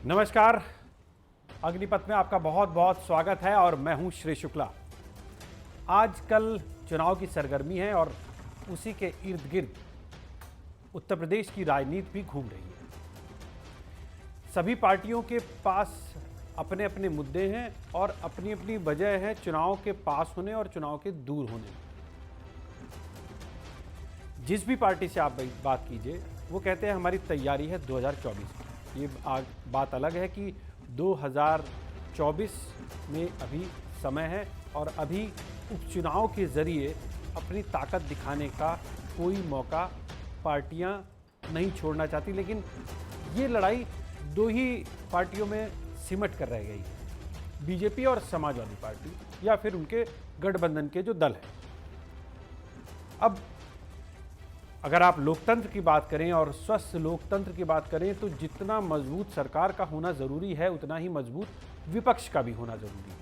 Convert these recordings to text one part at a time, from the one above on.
नमस्कार। अग्निपथ में आपका बहुत बहुत स्वागत है और मैं हूं श्री शुक्ला। आजकल चुनाव की सरगर्मी है और उसी के इर्द गिर्द उत्तर प्रदेश की राजनीति भी घूम रही है। सभी पार्टियों के पास अपने अपने मुद्दे हैं और अपनी अपनी वजह है चुनाव के पास होने और चुनाव के दूर होने। जिस भी पार्टी से आप बात कीजिए वो कहते हैं हमारी तैयारी है 2024 की। ये बात अलग है कि 2024 में अभी समय है और अभी उपचुनाव के ज़रिए अपनी ताकत दिखाने का कोई मौका पार्टियां नहीं छोड़ना चाहती, लेकिन ये लड़ाई दो ही पार्टियों में सिमट कर रह गई है, बीजेपी और समाजवादी पार्टी या फिर उनके गठबंधन के जो दल हैं। अब अगर आप लोकतंत्र की बात करें और स्वस्थ लोकतंत्र की बात करें तो जितना मजबूत सरकार का होना ज़रूरी है उतना ही मजबूत विपक्ष का भी होना ज़रूरी है।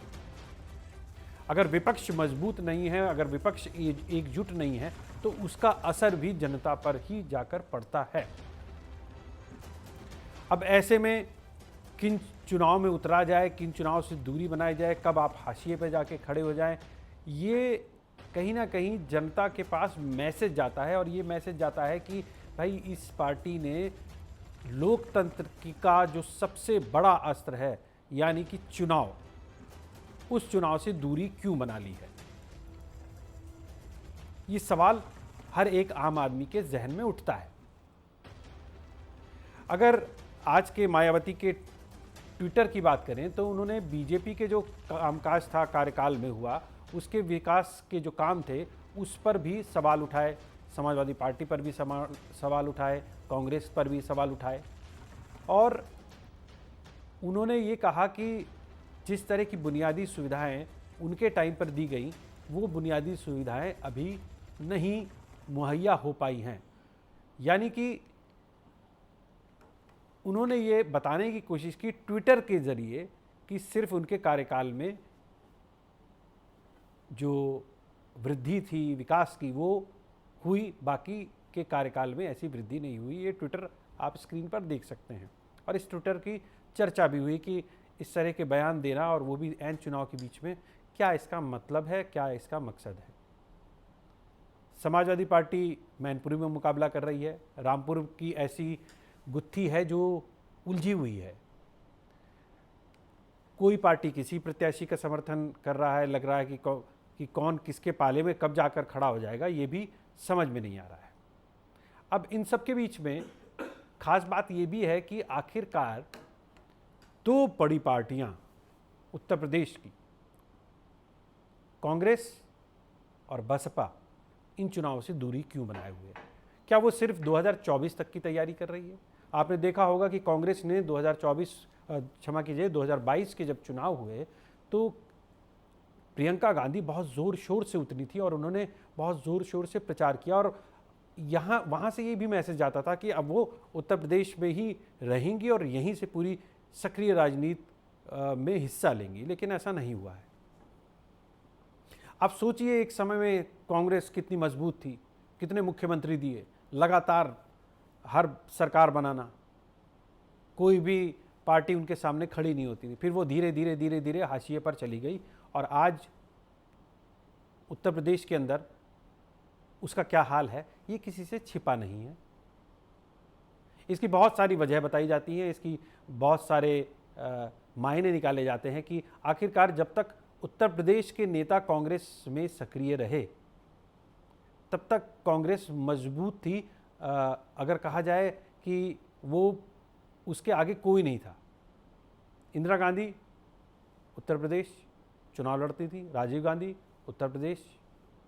अगर विपक्ष मजबूत नहीं है, अगर विपक्ष एकजुट नहीं है तो उसका असर भी जनता पर ही जाकर पड़ता है। अब ऐसे में किन चुनाव में उतरा जाए, किन चुनाव से दूरी बनाई जाए, कब आप हाशिए पर जाके खड़े हो जाएं, ये कहीं ना कहीं जनता के पास मैसेज जाता है। और ये मैसेज जाता है कि भाई इस पार्टी ने लोकतंत्र का जो सबसे बड़ा अस्त्र है यानी कि चुनाव, उस चुनाव से दूरी क्यों बना ली है। ये सवाल हर एक आम आदमी के जहन में उठता है। अगर आज के मायावती के ट्विटर की बात करें तो उन्होंने बीजेपी के जो कामकाज था कार्यकाल में हुआ, उसके विकास के जो काम थे उस पर भी सवाल उठाए, समाजवादी पार्टी पर भी सवाल उठाए, कांग्रेस पर भी सवाल उठाए। और उन्होंने ये कहा कि जिस तरह की बुनियादी सुविधाएं उनके टाइम पर दी गई वो बुनियादी सुविधाएं अभी नहीं मुहैया हो पाई हैं। यानी कि उन्होंने ये बताने की कोशिश की ट्विटर के ज़रिए कि सिर्फ उनके कार्यकाल में जो वृद्धि थी विकास की वो हुई, बाकी के कार्यकाल में ऐसी वृद्धि नहीं हुई। ये ट्विटर आप स्क्रीन पर देख सकते हैं। और इस ट्विटर की चर्चा भी हुई कि इस तरह के बयान देना और वो भी ऐन चुनाव के बीच में, क्या इसका मतलब है, क्या इसका मकसद है। समाजवादी पार्टी मैनपुरी में मुकाबला कर रही है। रामपुर की ऐसी गुत्थी है जो उलझी हुई है। कोई पार्टी किसी प्रत्याशी का समर्थन कर रहा है, लग रहा है कि कौन किसके पाले में कब जाकर खड़ा हो जाएगा, ये भी समझ में नहीं आ रहा है। अब इन सब के बीच में खास बात ये भी है कि आखिरकार दो बड़ी पार्टियां उत्तर प्रदेश की, कांग्रेस और बसपा, इन चुनावों से दूरी क्यों बनाए हुए है। क्या वो सिर्फ 2024 तक की तैयारी कर रही है। आपने देखा होगा कि कांग्रेस ने 2022 के जब चुनाव हुए तो प्रियंका गांधी बहुत ज़ोर शोर से उतरी थी और उन्होंने बहुत ज़ोर शोर से प्रचार किया। और वहाँ से ये भी मैसेज जाता था कि अब वो उत्तर प्रदेश में ही रहेंगी और यहीं से पूरी सक्रिय राजनीति में हिस्सा लेंगी, लेकिन ऐसा नहीं हुआ है। आप सोचिए एक समय में कांग्रेस कितनी मजबूत थी, कितने मुख्यमंत्री दिए, लगातार हर सरकार बनाना, कोई भी पार्टी उनके सामने खड़ी नहीं होती थी। फिर वो धीरे धीरे धीरे धीरे हाशिए पर चली गई और आज उत्तर प्रदेश के अंदर उसका क्या हाल है ये किसी से छिपा नहीं है। इसकी बहुत सारी वजह बताई जाती हैं, इसकी बहुत सारे मायने निकाले जाते हैं कि आखिरकार जब तक उत्तर प्रदेश के नेता कांग्रेस में सक्रिय रहे तब तक कांग्रेस मजबूत थी। अगर कहा जाए कि वो उसके आगे कोई नहीं था। इंदिरा गांधी उत्तर प्रदेश चुनाव लड़ती थी, राजीव गांधी उत्तर प्रदेश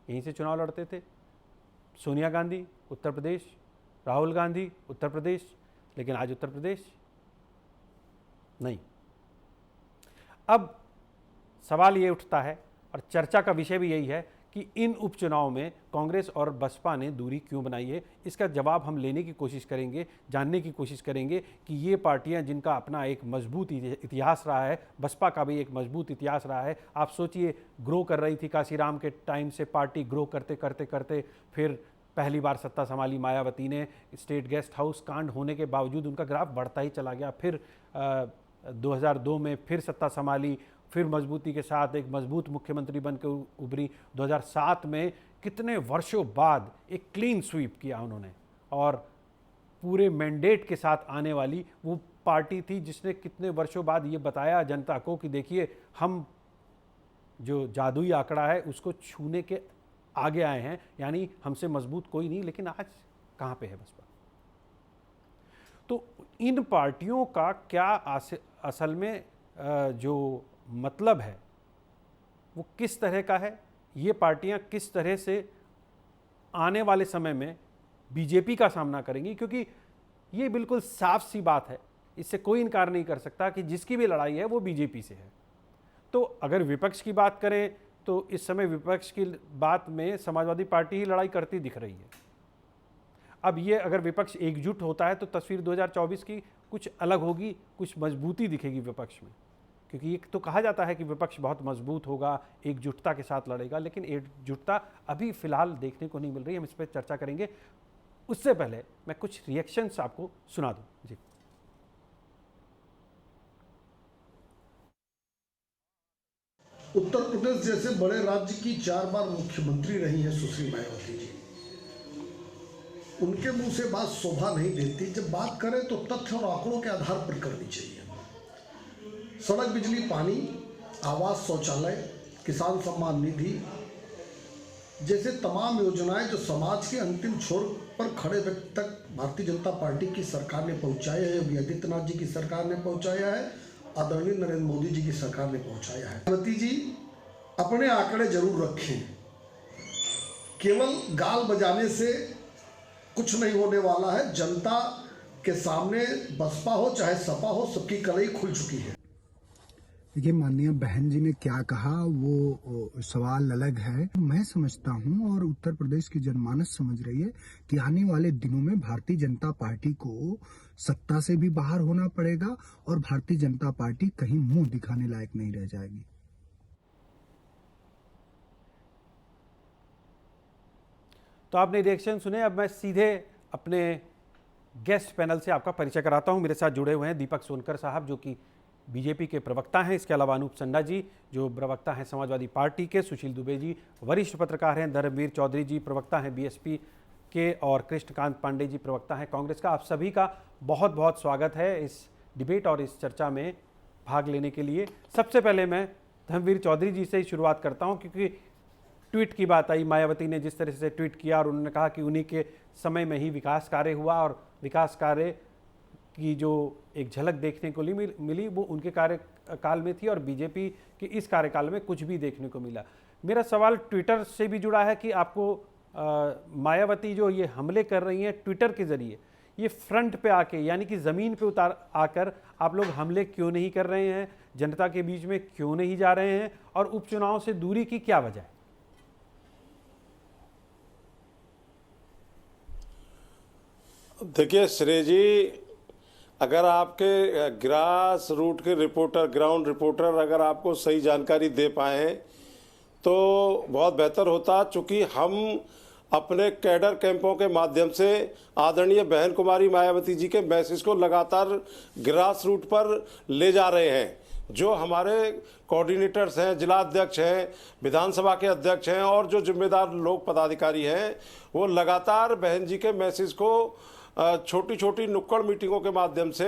यहीं से चुनाव लड़ते थे, सोनिया गांधी उत्तर प्रदेश, राहुल गांधी उत्तर प्रदेश, लेकिन आज उत्तर प्रदेश नहीं। अब सवाल ये उठता है और चर्चा का विषय भी यही है कि इन उपचुनाव में कांग्रेस और बसपा ने दूरी क्यों बनाई है। इसका जवाब हम लेने की कोशिश करेंगे, जानने की कोशिश करेंगे कि ये पार्टियां जिनका अपना एक मजबूत इतिहास रहा है, बसपा का भी एक मजबूत इतिहास रहा है। आप सोचिए ग्रो कर रही थी काशीराम के टाइम से पार्टी, ग्रो करते करते करते फिर पहली बार सत्ता संभाली मायावती ने, स्टेट गेस्ट हाउस कांड होने के बावजूद उनका ग्राफ बढ़ता ही चला गया। फिर 2002 में फिर सत्ता संभाली, फिर मजबूती के साथ एक मजबूत मुख्यमंत्री बनकर उभरी। 2007 में कितने वर्षों बाद एक क्लीन स्वीप किया उन्होंने, और पूरे मैंडेट के साथ आने वाली वो पार्टी थी जिसने कितने वर्षों बाद ये बताया जनता को कि देखिए हम जो जादुई आंकड़ा है उसको छूने के आगे आए हैं, यानी हमसे मजबूत कोई नहीं। लेकिन आज कहाँ पे है बसपा? तो इन पार्टियों का क्या असल में जो मतलब है वो किस तरह का है, ये पार्टियां किस तरह से आने वाले समय में बीजेपी का सामना करेंगी, क्योंकि ये बिल्कुल साफ सी बात है, इससे कोई इनकार नहीं कर सकता कि जिसकी भी लड़ाई है वो बीजेपी से है। तो अगर विपक्ष की बात करें तो इस समय विपक्ष की बात में समाजवादी पार्टी ही लड़ाई करती दिख रही है। अब ये अगर विपक्ष एकजुट होता है तो तस्वीर 2024 की कुछ अलग होगी, कुछ मजबूती दिखेगी विपक्ष में, क्योंकि एक तो कहा जाता है कि विपक्ष बहुत मजबूत होगा, एकजुटता के साथ लड़ेगा, लेकिन एकजुटता अभी फिलहाल देखने को नहीं मिल रही। हम इस पर चर्चा करेंगे, उससे पहले मैं कुछ रिएक्शंस आपको सुना दूं। जी, उत्तर प्रदेश जैसे बड़े राज्य की 4 बार मुख्यमंत्री रही हैं सुश्री मायावती जी। उनके मुंह से बात शोभा नहीं देती। जब बात करें तो तथ्य और आंकड़ों के आधार पर करनी चाहिए। सड़क, बिजली, पानी, आवास, शौचालय, किसान सम्मान निधि जैसे तमाम योजनाएं जो समाज के अंतिम छोर पर खड़े व्यक्ति तक भारतीय जनता पार्टी की सरकार ने पहुंचाया है, योगी आदित्यनाथ जी की सरकार ने पहुंचाया है, आदरणीय नरेंद्र मोदी जी की सरकार ने पहुंचाया है। मायावती जी अपने आंकड़े जरूर रखें। केवल गाल बजाने से कुछ नहीं होने वाला है। जनता के सामने बसपा हो चाहे सपा हो, सबकी कलई खुल चुकी है। देखिए, माननीय बहन जी ने क्या कहा वो सवाल अलग है। मैं समझता हूं और उत्तर प्रदेश की जनमानस समझ रही है कि आने वाले दिनों में भारतीय जनता पार्टी को सत्ता से भी बाहर होना पड़ेगा और भारतीय जनता पार्टी कहीं मुंह दिखाने लायक नहीं रह जाएगी। तो आपने रिएक्शन सुने। अब मैं सीधे अपने गेस्ट पैनल से आपका परिचय कराता हूं। मेरे साथ जुड़े हुए हैं दीपक सोनकर साहब, जो कि बीजेपी के प्रवक्ता हैं, इसके अलावा अनूप संडा जी जो प्रवक्ता हैं समाजवादी पार्टी के, सुशील दुबे जी वरिष्ठ पत्रकार हैं, धर्मवीर चौधरी जी प्रवक्ता हैं बीएसपी के, और कृष्णकांत पांडे जी प्रवक्ता हैं कांग्रेस का। आप सभी का बहुत बहुत स्वागत है इस डिबेट और इस चर्चा में भाग लेने के लिए। सबसे पहले मैं धर्मवीर चौधरी जी से ही शुरुआत करता हूँ, क्योंकि ट्वीट की बात आई, मायावती ने जिस तरह से ट्वीट किया और उन्होंने कहा कि उन्हीं के समय में ही विकास कार्य हुआ, और विकास कार्य की जो एक झलक देखने को मिली वो उनके कार्यकाल में थी, और बीजेपी के इस कार्यकाल में कुछ भी देखने को मिला। मेरा सवाल ट्विटर से भी जुड़ा है कि आपको मायावती जो ये हमले कर रही हैं ट्विटर के जरिए, ये फ्रंट पे आके यानी कि ज़मीन पे उतार आकर आप लोग हमले क्यों नहीं कर रहे हैं, जनता के बीच में क्यों नहीं जा रहे हैं, और उपचुनाव से दूरी की क्या वजह है? देखिए श्रेय जी, अगर आपके ग्रास रूट के रिपोर्टर, ग्राउंड रिपोर्टर अगर आपको सही जानकारी दे पाएँ तो बहुत बेहतर होता, चूँकि हम अपने कैडर कैंपों के माध्यम से आदरणीय बहन कुमारी मायावती जी के मैसेज को लगातार ग्रास रूट पर ले जा रहे हैं। जो हमारे कोऑर्डिनेटर्स हैं, जिला अध्यक्ष हैं, विधानसभा के अध्यक्ष हैं और जो जिम्मेदार लोग पदाधिकारी हैं, वो लगातार बहन जी के मैसेज को छोटी छोटी नुक्कड़ मीटिंगों के माध्यम से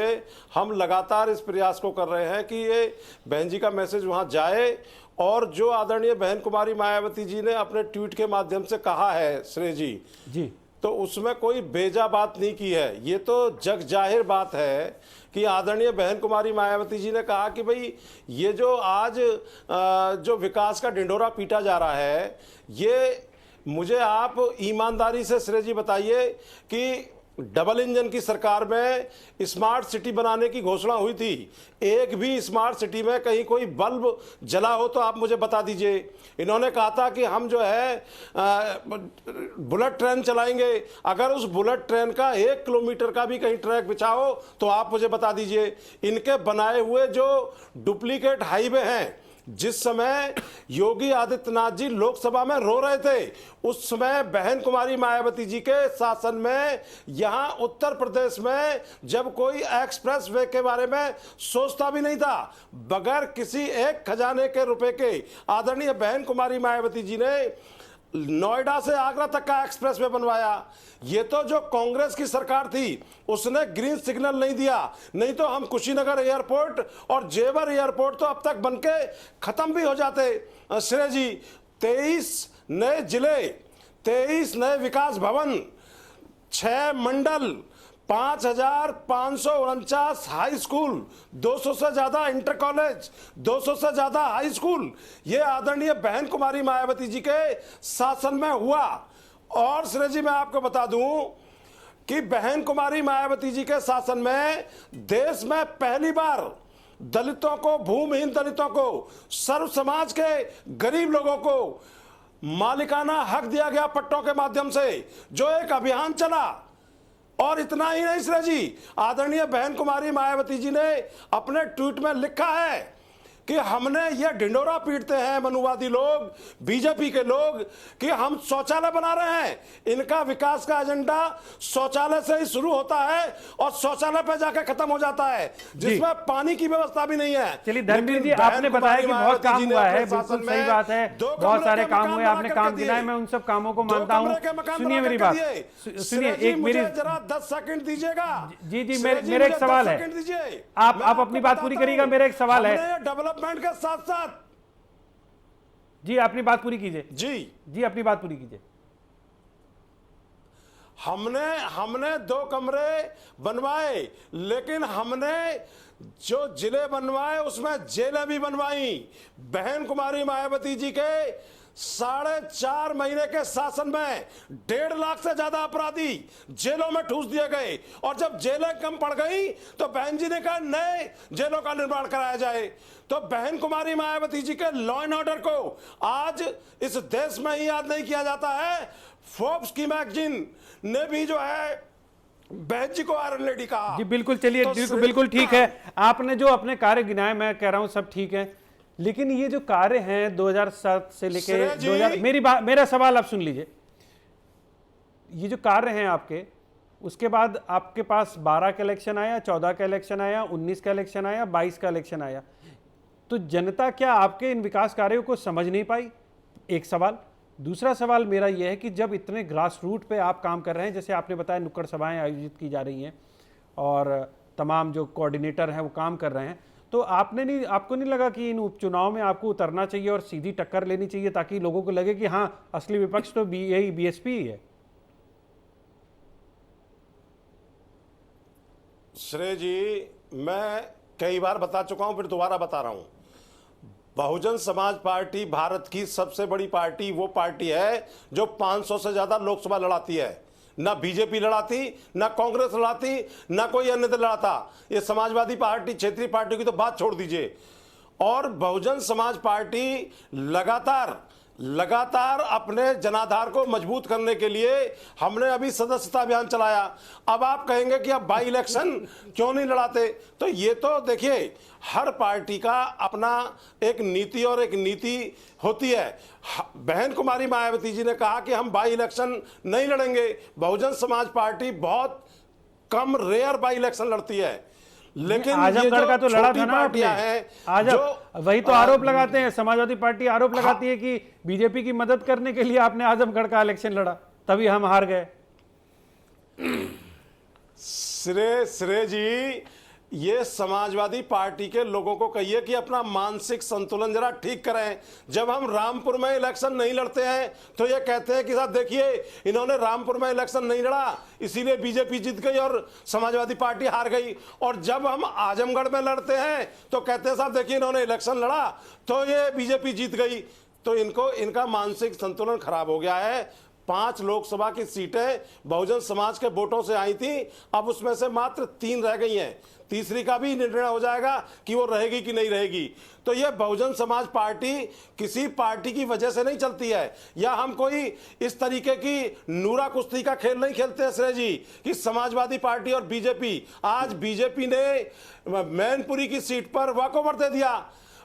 हम लगातार इस प्रयास को कर रहे हैं कि ये बहन जी का मैसेज वहाँ जाए। और जो आदरणीय बहन कुमारी मायावती जी ने अपने ट्वीट के माध्यम से कहा है श्रेय जी, तो उसमें कोई बेजा बात नहीं की है। ये तो जग जाहिर बात है कि आदरणीय बहन कुमारी मायावती जी ने कहा कि भाई ये जो आज जो विकास का ढिंढोरा पीटा जा रहा है, ये मुझे आप ईमानदारी से श्रेय जी बताइए कि डबल इंजन की सरकार में स्मार्ट सिटी बनाने की घोषणा हुई थी, एक भी स्मार्ट सिटी में कहीं कोई बल्ब जला हो तो आप मुझे बता दीजिए। इन्होंने कहा था कि हम जो है बुलेट ट्रेन चलाएंगे, अगर उस बुलेट ट्रेन का 1 किलोमीटर का भी कहीं ट्रैक बिछाओ तो आप मुझे बता दीजिए। इनके बनाए हुए जो डुप्लीकेट हाईवे हैं, जिस समय योगी आदित्यनाथ जी लोकसभा में रो रहे थे, उस समय बहन कुमारी मायावती जी के शासन में यहां उत्तर प्रदेश में जब कोई एक्सप्रेस वे के बारे में सोचता भी नहीं था, बगैर किसी एक खजाने के रुपए के आदरणीय बहन कुमारी मायावती जी ने नोएडा से आगरा तक का एक्सप्रेस वे बनवाया। ये तो जो कांग्रेस की सरकार थी उसने ग्रीन सिग्नल नहीं दिया, नहीं तो हम कुशीनगर एयरपोर्ट और जेवर एयरपोर्ट तो अब तक बनके खत्म भी हो जाते। श्रेय जी, 23 नए जिले, 23 नए विकास भवन, 6 मंडल, 5,549 हाई स्कूल, 200 से ज्यादा इंटर कॉलेज, 200 से ज्यादा हाई स्कूल, ये आदरणीय बहन कुमारी मायावती जी के शासन में हुआ। और श्रेय जी, मैं आपको बता दूं कि बहन कुमारी मायावती जी के शासन में देश में पहली बार दलितों को, भूमिहीन दलितों को, सर्व समाज के गरीब लोगों को मालिकाना हक दिया गया पट्टों के माध्यम से, जो एक अभियान चला। और इतना ही नहीं श्रेय जी, आदरणीय बहन कुमारी मायावती जी ने अपने ट्वीट में लिखा है कि हमने ये ढिंडोरा पीटते हैं मनुवादी लोग, बीजेपी के लोग, कि हम शौचालय बना रहे हैं। इनका विकास का एजेंडा शौचालय से ही शुरू होता है और शौचालय पे जाकर खत्म हो जाता है, जिसमें पानी की व्यवस्था भी नहीं है। चलिए धर्मवीर जी, आपने बताया कि बहुत काम हुआ है, बिल्कुल सही बात है, बहुत सारे काम हुए, आपने काम गिनाए, मैं उन सब कामों को मानता हूँ। सुनिए मेरी बात, सुनिए, एक मेरी जरा 10 सेकंड दीजिएगा। जी जी, मेरा एक सवाल है, आप अपनी बात पूरी करिएगा। मेरा एक सवाल है, डेवलपमेंट के साथ साथ जी अपनी बात पूरी कीजिए। जी अपनी बात पूरी कीजिए। हमने 2 कमरे बनवाए, लेकिन हमने जो जिले बनवाए उसमें जेलें भी बनवाई। बहन कुमारी मायावती जी के 4.5 महीने के शासन में 1.5 लाख से ज्यादा अपराधी जेलों में ठूस दिए गए। और जब जेलें कम पड़ गई तो बहन जी ने कहा नए जेलों का निर्माण कराया जाए। तो बहन कुमारी मायावती जी के लॉ एंड ऑर्डर को आज इस देश में ही याद नहीं किया जाता है। फोर्ब्स की मैगजीन ने भी जो है बहन जी को आयरन लेडी कहा। जी बिल्कुल, चलिए तो बिल्कुल ठीक है, आपने जो अपने कार्य गिनाए, मैं कह रहा हूं सब ठीक है, लेकिन ये जो कार्य हैं 2007 से लेके 2000, मेरा सवाल आप सुन लीजिए। ये जो कार्य हैं आपके, उसके बाद आपके पास 12 का इलेक्शन आया, 14 का इलेक्शन आया, 19 का इलेक्शन आया, 22 का इलेक्शन आया, तो जनता क्या आपके इन विकास कार्यों को समझ नहीं पाई? एक सवाल। दूसरा सवाल मेरा यह है कि जब इतने ग्रास रूट पे आप काम कर रहे हैं, जैसे आपने बताया नुक्कड़ सभाएं आयोजित की जा रही हैं और तमाम जो कोऑर्डिनेटर हैं वो काम कर रहे हैं, तो आपको नहीं लगा कि इन उपचुनाव में आपको उतरना चाहिए और सीधी टक्कर लेनी चाहिए, ताकि लोगों को लगे कि हाँ असली विपक्ष तो यही बीएसपी ही है? श्रेय जी, मैं कई बार बता चुका हूं, फिर दोबारा बता रहा हूं। बहुजन समाज पार्टी भारत की सबसे बड़ी पार्टी वो पार्टी है जो 500 से ज्यादा लोकसभा लड़ाती है। ना बीजेपी लड़ाती, ना कांग्रेस लड़ाती, ना कोई अन्य दल लड़ाता। ये समाजवादी पार्टी, क्षेत्रीय पार्टी की तो बात छोड़ दीजिए। और बहुजन समाज पार्टी लगातार अपने जनाधार को मजबूत करने के लिए हमने अभी सदस्यता अभियान चलाया। अब आप कहेंगे कि अब बाई इलेक्शन क्यों नहीं लड़ाते, तो ये तो देखिए, हर पार्टी का अपना एक नीति और एक नीति होती है। बहन कुमारी मायावती जी ने कहा कि हम बाई इलेक्शन नहीं लड़ेंगे। बहुजन समाज पार्टी बहुत कम रेयर बाई इलेक्शन लड़ती है, लेकिन आजमगढ़ का तो लड़ा था ना आपने। जो वही तो आरोप लगाते हैं, समाजवादी पार्टी आरोप लगाती है कि बीजेपी की मदद करने के लिए आपने आजमगढ़ का इलेक्शन लड़ा, तभी हम हार गए। श्रेय जी, ये समाजवादी पार्टी के लोगों को कहिए कि अपना मानसिक संतुलन जरा ठीक करें। जब हम रामपुर में इलेक्शन नहीं लड़ते हैं तो ये कहते हैं कि साहब देखिए, इन्होंने रामपुर में इलेक्शन नहीं लड़ा इसीलिए बीजेपी जीत गई और समाजवादी पार्टी हार गई। और जब हम आजमगढ़ में लड़ते हैं तो कहते हैं साहब देखिए, इन्होंने इलेक्शन लड़ा तो ये बीजेपी जीत गई। तो इनका मानसिक संतुलन खराब हो गया है। 5 लोकसभा की सीटें बहुजन समाज के वोटों से आई थी, अब उसमें से मात्र 3 रह गई हैं। तीसरी का भी निर्णय हो जाएगा कि वो रहेगी कि नहीं रहेगी। तो ये बहुजन समाज पार्टी किसी पार्टी की वजह से नहीं चलती है, या हम कोई इस तरीके की नूरा कुश्ती का खेल नहीं खेलते हैं श्रेय जी कि समाजवादी पार्टी और बीजेपी। आज बीजेपी ने मैनपुरी की सीट पर वॉकओवर दे दिया।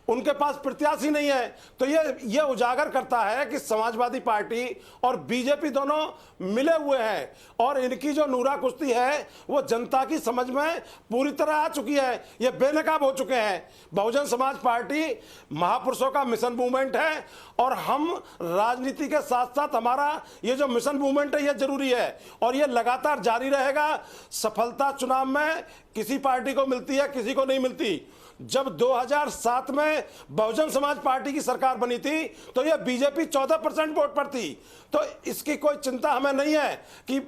उनके पास प्रत्याशी नहीं है। तो ये उजागर करता है कि समाजवादी पार्टी और बीजेपी दोनों मिले हुए हैं और इनकी जो नूरा कुश्ती है वो जनता की समझ में पूरी तरह आ चुकी है, ये बेनकाब हो चुके हैं। बहुजन समाज पार्टी महापुरुषों का मिशन मूवमेंट है और हम राजनीति के साथ साथ हमारा ये जो मिशन मूवमेंट है ये जरूरी है और ये लगातार जारी रहेगा। सफलता चुनाव में किसी पार्टी को मिलती है, किसी को नहीं मिलती। जब 2007 में बहुजन समाज पार्टी की सरकार बनी थी तो यह बीजेपी 14% वोट पर थी। तो इसकी कोई चिंता हमें नहीं है कि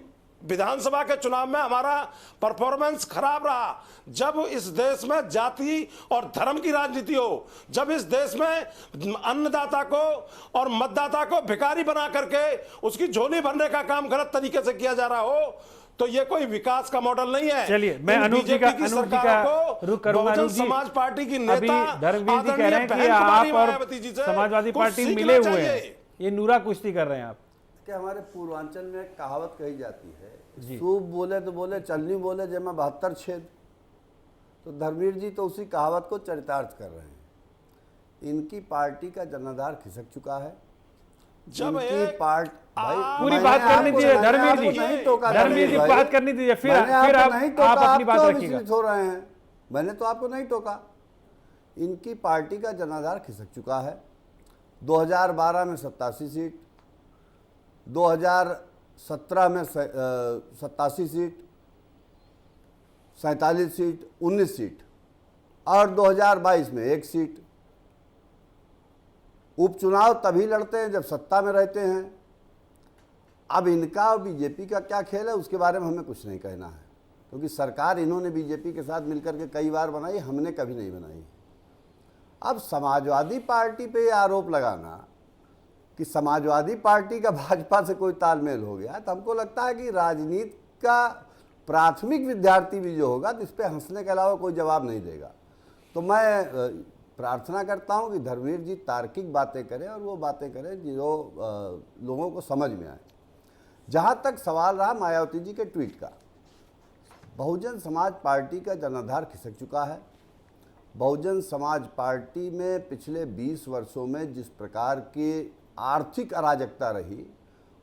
विधानसभा के चुनाव में हमारा परफॉर्मेंस खराब रहा। जब इस देश में जाति और धर्म की राजनीति हो, जब इस देश में अन्नदाता को और मतदाता को भिखारी बना करके उसकी झोली भरने का काम गलत तरीके से किया जा रहा हो, तो ये कोई विकास का मॉडल नहीं है। चलिए, मैं अनूप जी का रुख करूंगा। बहुजन समाज पार्टी की नेता धर्मवीर जी कह रहे हैं कि आप और समाजवादी पार्टी मिले हुए हैं, ये नूरा कुश्ती कर रहे हैं आप। कि हमारे पूर्वांचल में एक कहावत कही जाती है, सूप बोले तो बोले, चलनी बोले जमा 72 छेद। तो धर्मवीर जी तो उसी कहावत को चरितार्थ कर रहे हैं। इनकी पार्टी का जनाधार खिसक चुका है। जब एक पार्ट पूरी बात करनी थी धर्मवीर जी, धर्मवीर जी बात करनी थी, फिर आप अपनी बात रखिएगा। हो रहे हैं, मैंने तो आपको नहीं टोका। इनकी पार्टी का जनाधार खिसक चुका है। 2012 में 87 सीट, 2017 में 87 सीट, 47 सीट, 19 सीट और 2022 में 1 सीट। उपचुनाव तभी लड़ते हैं जब सत्ता में रहते हैं। अब इनका और बीजेपी का क्या खेल है उसके बारे में हमें कुछ नहीं कहना है, क्योंकि सरकार इन्होंने बीजेपी के साथ मिलकर के कई बार बनाई, हमने कभी नहीं बनाई। अब समाजवादी पार्टी पे ये आरोप लगाना कि समाजवादी पार्टी का भाजपा से कोई तालमेल हो गया, तो हमको लगता है कि राजनीति का प्राथमिक विद्यार्थी भी जो होगा तो इस पर हंसने के अलावा कोई जवाब नहीं देगा। तो मैं प्रार्थना करता हूं कि धर्मवीर जी तार्किक बातें करें और वो बातें करें जो लोगों को समझ में आए। जहां तक सवाल रहा मायावती जी के ट्वीट का, बहुजन समाज पार्टी का जनाधार खिसक चुका है। बहुजन समाज पार्टी में पिछले 20 वर्षों में जिस प्रकार की आर्थिक अराजकता रही,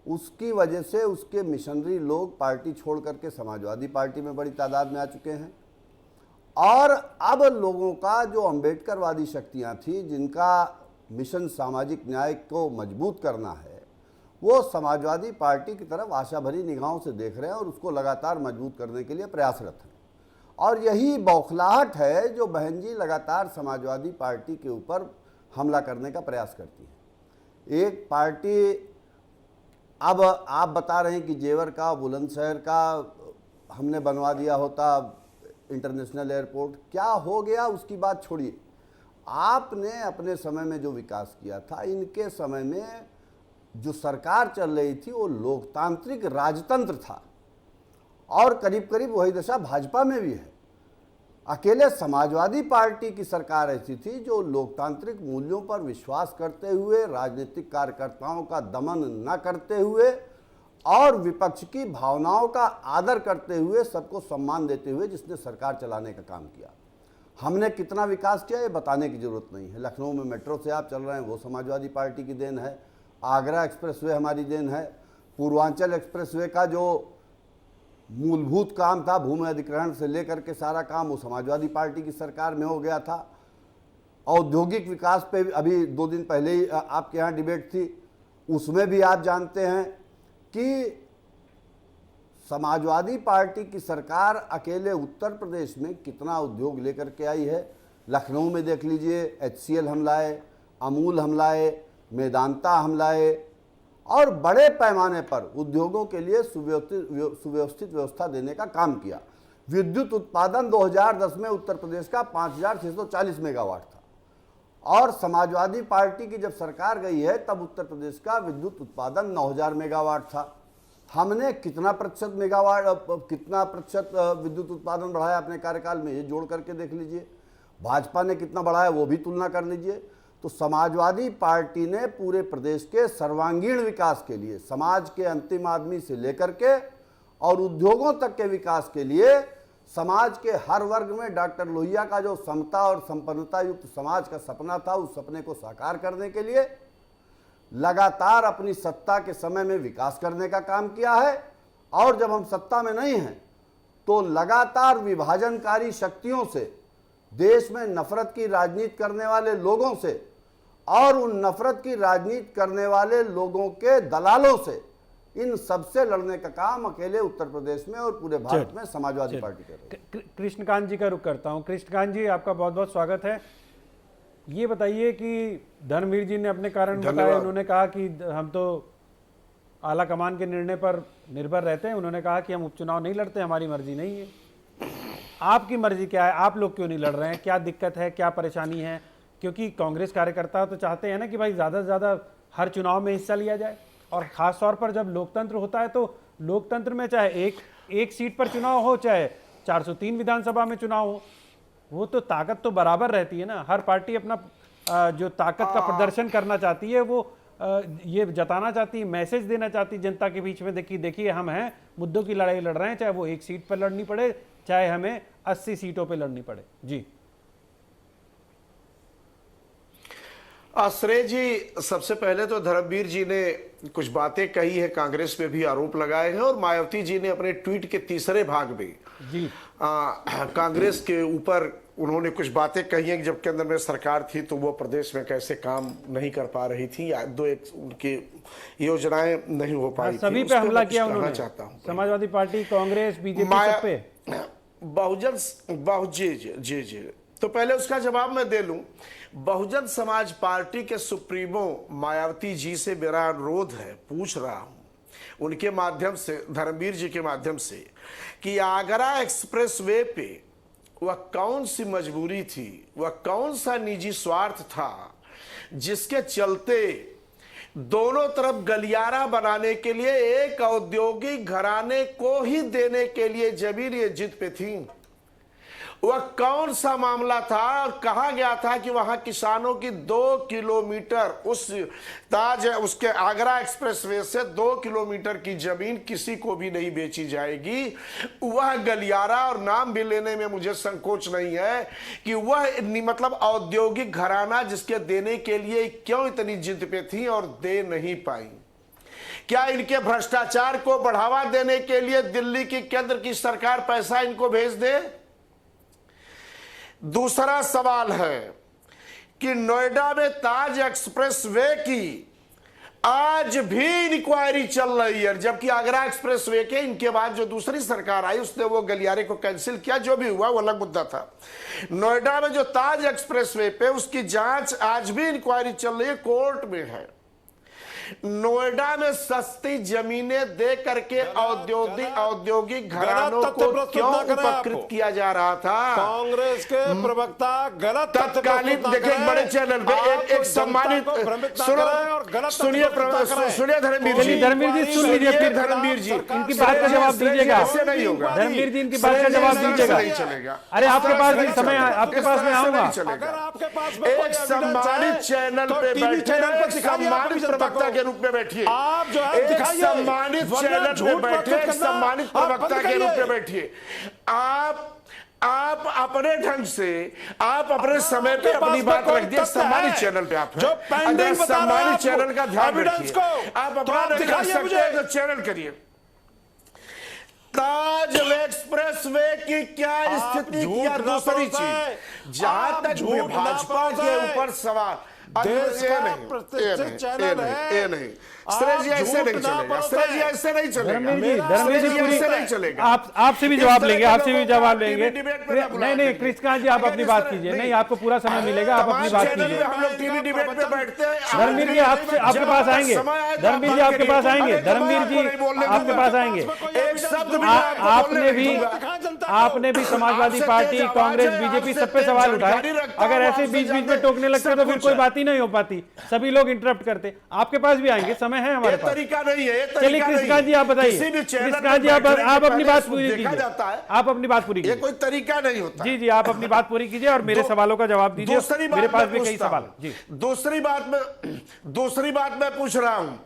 उसकी वजह से उसके मिशनरी लोग पार्टी छोड़ करके समाजवादी पार्टी में बड़ी तादाद में आ चुके हैं। और अब लोगों का जो अम्बेडकरवादी शक्तियां थी, जिनका मिशन सामाजिक न्याय को मजबूत करना है, वो समाजवादी पार्टी की तरफ आशा भरी निगाहों से देख रहे हैं और उसको लगातार मजबूत करने के लिए प्रयासरत हैं। और यही बौखलाहट है जो बहन जी लगातार समाजवादी पार्टी के ऊपर हमला करने का प्रयास करती है। एक पार्टी, अब आप बता रहे हैं कि जेवर का, बुलंदशहर का हमने बनवा दिया होता इंटरनेशनल एयरपोर्ट, क्या हो गया उसकी बात छोड़िए। आपने अपने समय में जो विकास किया था, इनके समय में जो सरकार चल रही थी वो लोकतांत्रिक राजतंत्र था और करीब करीब वही दशा भाजपा में भी है। अकेले समाजवादी पार्टी की सरकार ऐसी थी जो लोकतांत्रिक मूल्यों पर विश्वास करते हुए, राजनीतिक कार्यकर्ताओं का दमन न करते हुए और विपक्ष की भावनाओं का आदर करते हुए, सबको सम्मान देते हुए जिसने सरकार चलाने का काम किया। हमने कितना विकास किया ये बताने की जरूरत नहीं है। लखनऊ में मेट्रो से आप चल रहे हैं वो समाजवादी पार्टी की देन है। आगरा एक्सप्रेसवे हमारी देन है। पूर्वांचल एक्सप्रेसवे का जो मूलभूत काम था, भूमि अधिग्रहण से लेकर के सारा काम, वो समाजवादी पार्टी की सरकार में हो गया था। औद्योगिक विकास पे अभी 2 दिन पहले ही आपके यहाँ डिबेट थी, उसमें भी आप जानते हैं कि समाजवादी पार्टी की सरकार अकेले उत्तर प्रदेश में कितना उद्योग लेकर के आई है। लखनऊ में देख लीजिए, HCL हम लाए, अमूल हम लाए, मेदांता हम लाए और बड़े पैमाने पर उद्योगों के लिए सुव्यवस्थित व्यवस्था देने का काम किया। विद्युत उत्पादन 2010 में उत्तर प्रदेश का 5640 मेगावाट था और समाजवादी पार्टी की जब सरकार गई है तब उत्तर प्रदेश का विद्युत उत्पादन 9000 मेगावाट था। हमने कितना प्रतिशत विद्युत उत्पादन बढ़ाया अपने कार्यकाल में, ये जोड़ करके देख लीजिए। भाजपा ने कितना बढ़ाया वो भी तुलना कर लीजिए। तो समाजवादी पार्टी ने पूरे प्रदेश के सर्वांगीण विकास के लिए, समाज के अंतिम आदमी से लेकर के और उद्योगों तक के विकास के लिए समाज के हर वर्ग में डॉक्टर लोहिया का जो समता और संपन्नता युक्त समाज का सपना था, उस सपने को साकार करने के लिए लगातार अपनी सत्ता के समय में विकास करने का काम किया है। और जब हम सत्ता में नहीं हैं तो लगातार विभाजनकारी शक्तियों से, देश में नफरत की राजनीति करने वाले लोगों से और उन नफरत की राजनीति करने वाले लोगों के दलालों से, इन सबसे लड़ने का काम अकेले उत्तर प्रदेश में और पूरे भारत में समाजवादी पार्टी कर रही है। कृष्णकांत जी का रुख करता हूं। कृष्णकांत जी, आपका बहुत बहुत स्वागत है। ये बताइए कि धर्मवीर जी ने अपने कारण बताए, उन्होंने कहा कि हम तो आला कमान के निर्णय पर निर्भर रहते हैं। उन्होंने कहा कि हम उपचुनाव नहीं लड़ते, हमारी मर्जी नहीं है। आपकी मर्जी क्या है? आप लोग क्यों नहीं लड़ रहे हैं? क्या दिक्कत है, क्या परेशानी है? क्योंकि कांग्रेस कार्यकर्ता तो चाहते हैं ना कि भाई ज़्यादा से ज़्यादा हर चुनाव में हिस्सा लिया जाए, और ख़ास तौर पर जब लोकतंत्र होता है तो लोकतंत्र में चाहे एक सीट पर चुनाव हो, चाहे 403 विधानसभा में चुनाव हो, वो तो ताकत तो बराबर रहती है ना। हर पार्टी अपना जो ताकत का प्रदर्शन करना चाहती है वो ये जताना चाहती है, मैसेज देना चाहती है जनता के बीच में, देखिए हम हैं, मुद्दों की लड़ाई लड़ रहे हैं, चाहे वो एक सीट पर लड़नी पड़े, चाहे हमें 80 सीटों पर लड़नी पड़े। जी श्रेय जी, सबसे पहले तो धर्मवीर जी ने कुछ बातें कही है, कांग्रेस पे भी आरोप लगाए हैं, और मायावती जी ने अपने ट्वीट के तीसरे भाग में जी कांग्रेस के ऊपर उन्होंने कुछ बातें कही हैं कि जब केंद्र में सरकार थी तो वो प्रदेश में कैसे काम नहीं कर पा रही थी, या उनकी योजनाएं नहीं हो पाई, सभी पे हमला किया उन्होंने, समाजवादी पार्टी, कांग्रेस, बीजेपी, सब पे बहुजन जी। तो पहले उसका जवाब मैं दे लूं। बहुजन समाज पार्टी के सुप्रीमो मायावती जी से मेरा अनुरोध है, पूछ रहा हूं उनके माध्यम से, धर्मवीर जी के माध्यम से, कि आगरा एक्सप्रेसवे पे वह कौन सी मजबूरी थी, वह कौन सा निजी स्वार्थ था जिसके चलते दोनों तरफ गलियारा बनाने के लिए एक औद्योगिक घराने को ही देने के लिए जमीन ये जिद पे थी। वह कौन सा मामला था, और कहा गया था कि वहां किसानों की 2 किलोमीटर उस उसके आगरा एक्सप्रेसवे से 2 किलोमीटर की जमीन किसी को भी नहीं बेची जाएगी। वह गलियारा, और नाम भी लेने में मुझे संकोच नहीं है कि वह मतलब औद्योगिक घराना जिसके देने के लिए क्यों इतनी जिद पे थी और दे नहीं पाई। क्या इनके भ्रष्टाचार को बढ़ावा देने के लिए दिल्ली की केंद्र की सरकार पैसा इनको भेज दे? दूसरा सवाल है कि नोएडा में ताज एक्सप्रेसवे की आज भी इंक्वायरी चल रही है, जबकि आगरा एक्सप्रेसवे के इनके बाद जो दूसरी सरकार आई उसने वो गलियारे को कैंसिल किया। जो भी हुआ वो अलग मुद्दा था। नोएडा में जो ताज एक्सप्रेसवे पे उसकी जांच आज भी इंक्वायरी चल रही है, कोर्ट में है। नोएडा में सस्ती जमीनें दे करके औद्योगिक घरानों को क्यों उपकृत किया जा रहा था? कांग्रेस के प्रवक्ता गलत तत्कालीन देखिए बड़े चैनल पे एक सम्मानित सुनिए धर्मवीर जी सुन लीजिए, फिर धर्मवीर जी इनकी बात का जवाब दीजिएगा। ऐसे नहीं होगा धर्मवीर जी, इनकी बात का जवाब दीजिएगा। नहीं चलेगा। अरे आपके पास भी समय, आपके पास में आऊंगा। अगर आपके पास एक सम्मानित चैनल पे बैठे, सम्मानित प्रवक्ता के रूप में बैठिए, आप जो है एक सम्मानित चैनल पे बैठे, एक सम्मानित प्रवक्ता के रूप में बैठिए। आप अपने ढंग से, आप अपने समय पे अपनी बात रख दिए। सम्मानित चैनल पे आप जो अगर सम्मानित चैनल का ध्यान एविडेंस रखिए, को आप अपना नहीं कर सकते तो चैनल करिए। ताज एक्सप्रेसवे की क्या स्थिति किया? दूसरी चीज, जहां तक भाजपा के ऊपर सवाल, देश का प्रतिष्ठित चैनल है, नहीं श्रेय जी ऐसे नहीं चलेगा, श्रेय जी ऐसे नहीं चलेगा, धर्मवीर जी ऐसे नहीं चलेगा। आपसे भी जवाब लेंगे, आपसे भी जवाब लेंगे। नहीं कृष्णकांत जी, आप अपनी बात कीजिए। नहीं, आपको पूरा समय मिलेगा, आप अपनी बात कीजिए। हम लोग टीवी डिबेट पे बैठते हैं। धर्मवीर जी आपके पास आएंगे, धर्मवीर जी आपके पास आएंगे, धर्मवीर जी आपके पास आएंगे। एक शब्द आपने भी समाजवादी पार्टी, कांग्रेस, बीजेपी सब पे सवाल उठाए। अगर ऐसे बीच बीच में टोकने लगते तो फिर कोई बात ही नहीं हो पाती, सभी लोग इंटरप्ट करते। आपके पास भी आएंगे, समय है हमारे पास। तरीका नहीं है। चलिए कृष्णकांत जी आप बताइए, कृष्णकांत जी आप अपनी बात पूरी कीजिए, आप अपनी बात पूरी कीजिए। कोई तरीका नहीं होता। जी आप अपनी बात पूरी कीजिए और मेरे सवालों का जवाब दीजिए। मेरे पास भी कई सवाल जी। दूसरी बात मैं पूछ रहा हूं,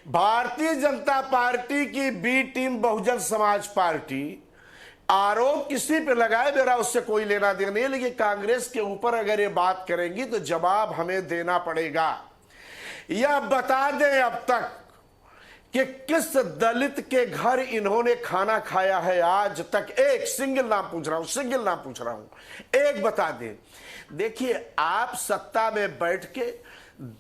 भारतीय जनता पार्टी की B team Bahujan Samaj party आरोप किसी पे लगाए, मेरा उससे कोई लेना देना नहीं है, लेकिन कांग्रेस के ऊपर अगर ये बात करेंगी तो जवाब हमें देना पड़ेगा। यह बता दें अब तक कि किस दलित के घर इन्होंने खाना खाया है आज तक। एक सिंगल नाम पूछ रहा हूं, एक बता दें। देखिए, आप सत्ता में बैठ के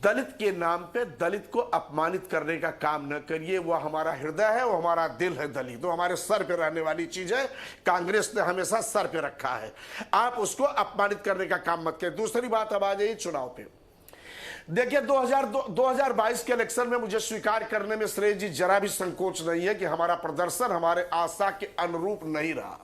दलित के नाम पे दलित को अपमानित करने का काम न करिए। वो हमारा हृदय है, वो हमारा दिल है। दलित वो हमारे सर पे रहने वाली चीज है, कांग्रेस ने हमेशा सर पे रखा है। आप उसको अपमानित करने का काम मत करिए। दूसरी बात, अब आ जाइए चुनाव पे। देखिए, 2022 के इलेक्शन में मुझे स्वीकार करने में श्रेय जी जरा भी संकोच नहीं है कि हमारा प्रदर्शन हमारे आशा के अनुरूप नहीं रहा।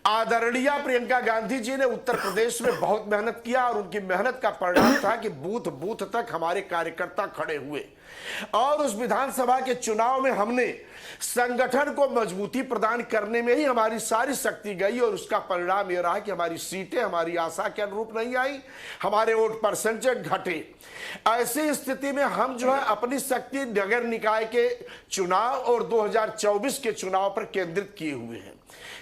आदरणीय प्रियंका गांधी जी ने उत्तर प्रदेश में बहुत मेहनत किया और उनकी मेहनत का परिणाम था कि बूथ बूथ तक हमारे कार्यकर्ता खड़े हुए और उस विधानसभा के चुनाव में हमने संगठन को मजबूती प्रदान करने में ही हमारी सारी शक्ति गई और उसका परिणाम यह रहा कि हमारी सीटें हमारी आशा के अनुरूप नहीं आई, हमारे वोट परसेंटेज घटे। ऐसी स्थिति में हम जो है अपनी शक्ति नगर निकाय के चुनाव और 2024 के चुनाव पर केंद्रित किए हुए हैं।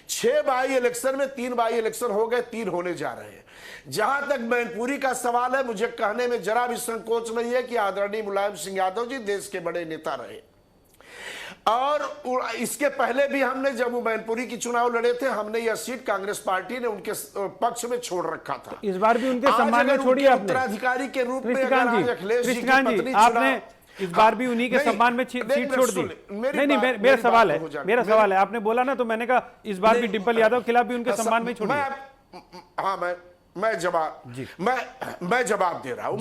6 बाई इलेक्शन में 3 बाई इलेक्शन हो गए, 3 होने जा रहे हैं। जहां तक मैनपुरी का सवाल है, मुझे कहने में जरा भी संकोच नहीं है कि आदरणीय मुलायम सिंह यादव जी देश के बड़े नेता रहे और इसके पहले भी हमने जब वो मैनपुरी की चुनाव लड़े थे, हमने यह सीट कांग्रेस पार्टी ने उनके पक्ष में छोड़ रखा था। इस बार भी उनके सम्मान में छोड़ी आपने उत्तराधिकारी के रूप में अखिलेश जी आपने इस बार भी उन्हीं के सम्मान में सीट छोड़ दी। नहीं, मेरा सवाल है, आपने बोला ना, तो मैंने कहा इस बार भी डिंपल यादव के खिलाफ भी उनके सम्मान में छोड़ी। हाँ, मैं जवाब दे रहा हूं।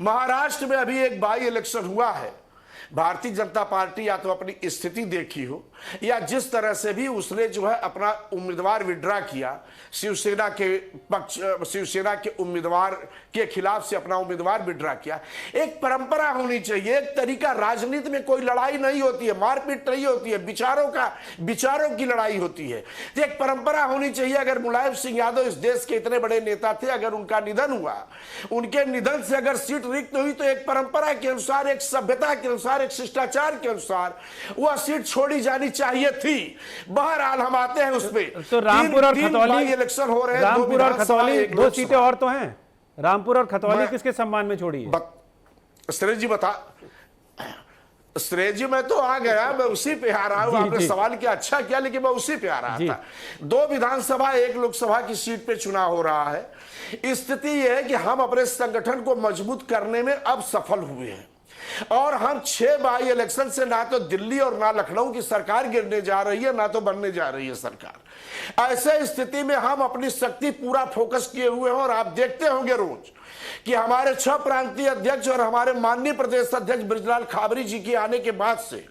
महाराष्ट्र में अभी एक बाई इलेक्शन हुआ है। भारतीय जनता पार्टी या तो अपनी स्थिति देखी हो या जिस तरह से भी उसने जो है अपना उम्मीदवार विड्रा किया, शिवसेना के उम्मीदवार के खिलाफ से अपना उम्मीदवार विड्रा किया। एक परंपरा होनी चाहिए, एक तरीका। राजनीति में कोई लड़ाई नहीं होती है, मारपीट नहीं होती है, विचारों की लड़ाई होती है। तो एक परंपरा होनी चाहिए। अगर मुलायम सिंह यादव इस देश के इतने बड़े नेता थे, अगर उनका निधन हुआ, उनके निधन से अगर सीट रिक्त हुई, तो एक परंपरा के अनुसार, एक सभ्यता के अनुसार, एक शिष्टाचार के अनुसार वह सीट छोड़ी जानी चाहिए थी। बहरहाल हम आते हैं उसमें। तो रामपुर और खतौली इलेक्शन हो रहे हैं, रामपुर और खतौली 2 सीटें और तो हैं। रामपुर और खतौली किसके सम्मान में छोड़ी है? श्रेय जी बता। श्रेय जी, मैं तो आ गया, मैं उसी पे आ रहा हूं। आपने सवाल किया, अच्छा किया, लेकिन मैं उसी पे आ रहा था। 2 विधानसभा 1 लोकसभा की सीट पे चुनाव हो रहा है। स्थिति यह है कि हम अपने संगठन को मजबूत करने में अब सफल हुए हैं और हम 6 बाई इलेक्शन से ना तो दिल्ली और ना लखनऊ की सरकार गिरने जा रही है, ना तो बनने जा रही है सरकार। ऐसे स्थिति में हम अपनी शक्ति पूरा फोकस किए हुए हैं और आप देखते होंगे रोज कि हमारे 6 प्रांतीय अध्यक्ष और हमारे माननीय प्रदेश अध्यक्ष बृजलाल खाबरी जी के आने के बाद से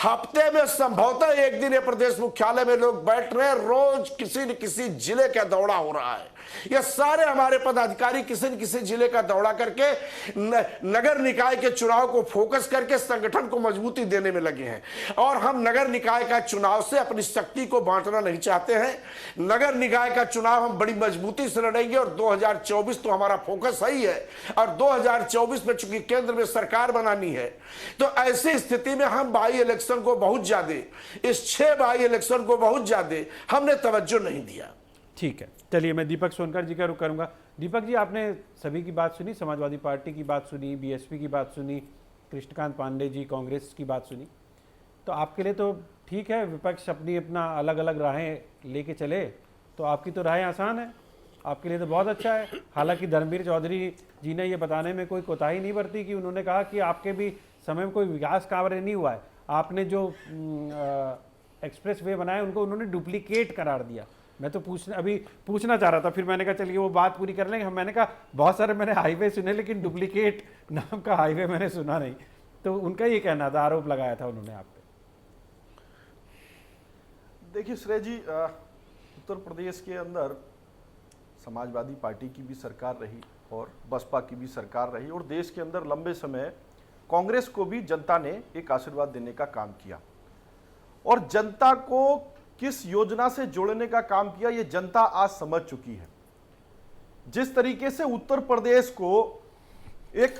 हफ्ते में संभवतः एक दिन ये प्रदेश मुख्यालय में लोग बैठ रहे हैं। रोज किसी न किसी जिले का दौरा हो रहा है। ये सारे हमारे पदाधिकारी किसी न किसी जिले का दौरा करके नगर निकाय के चुनाव को फोकस करके संगठन को मजबूती देने में लगे हैं। और हम नगर निकाय का चुनाव से अपनी शक्ति को बांटना नहीं चाहते हैं। नगर निकाय का चुनाव हम बड़ी मजबूती से लड़ेंगे और 2024 तो हमारा फोकस ही है। और 2024 में चूंकि केंद्र में सरकार बनानी है, तो ऐसी स्थिति में हम बाई इलेक्शन को बहुत ज्यादा, इस 6 बाई इलेक्शन को बहुत ज्यादा हमने तवज्जो नहीं दिया। ठीक है, चलिए मैं दीपक सोनकर जी का रुख करूंगा। दीपक जी, आपने सभी की बात सुनी, समाजवादी पार्टी की बात सुनी, बीएसपी की बात सुनी, कृष्णकांत पांडे जी कांग्रेस की बात सुनी। तो आपके लिए तो ठीक है, विपक्ष अपनी अपना अलग अलग राहें लेके चले, तो आपकी तो राहें आसान है, आपके लिए तो बहुत अच्छा है। हालांकि धर्मवीर चौधरी जी ने ये बताने में कोई कोताही नहीं बरती कि उन्होंने कहा कि आपके भी समय में कोई विकास कार्य नहीं हुआ है। आपने जो एक्सप्रेस वे बनाए उनको उन्होंने डुप्लीकेट करार दिया। मैं तो पूछना चाह रहा था, फिर मैंने कहा चलिए वो बात पूरी कर लेंगे। मैंने कहा बहुत सारे मैंने हाईवे सुने, लेकिन डुप्लीकेट नाम का हाईवे मैंने सुना नहीं। तो उनका ये कहना था, आरोप लगाया था उन्होंने आप पे। देखिए श्रेय जी, उत्तर प्रदेश के अंदर समाजवादी पार्टी की भी सरकार रही और बसपा की भी सरकार रही और देश के अंदर लंबे समय कांग्रेस को भी जनता ने एक आशीर्वाद देने का काम किया और जनता को किस योजना से जोड़ने का काम किया ये जनता आज समझ चुकी है। जिस तरीके से उत्तर प्रदेश को एक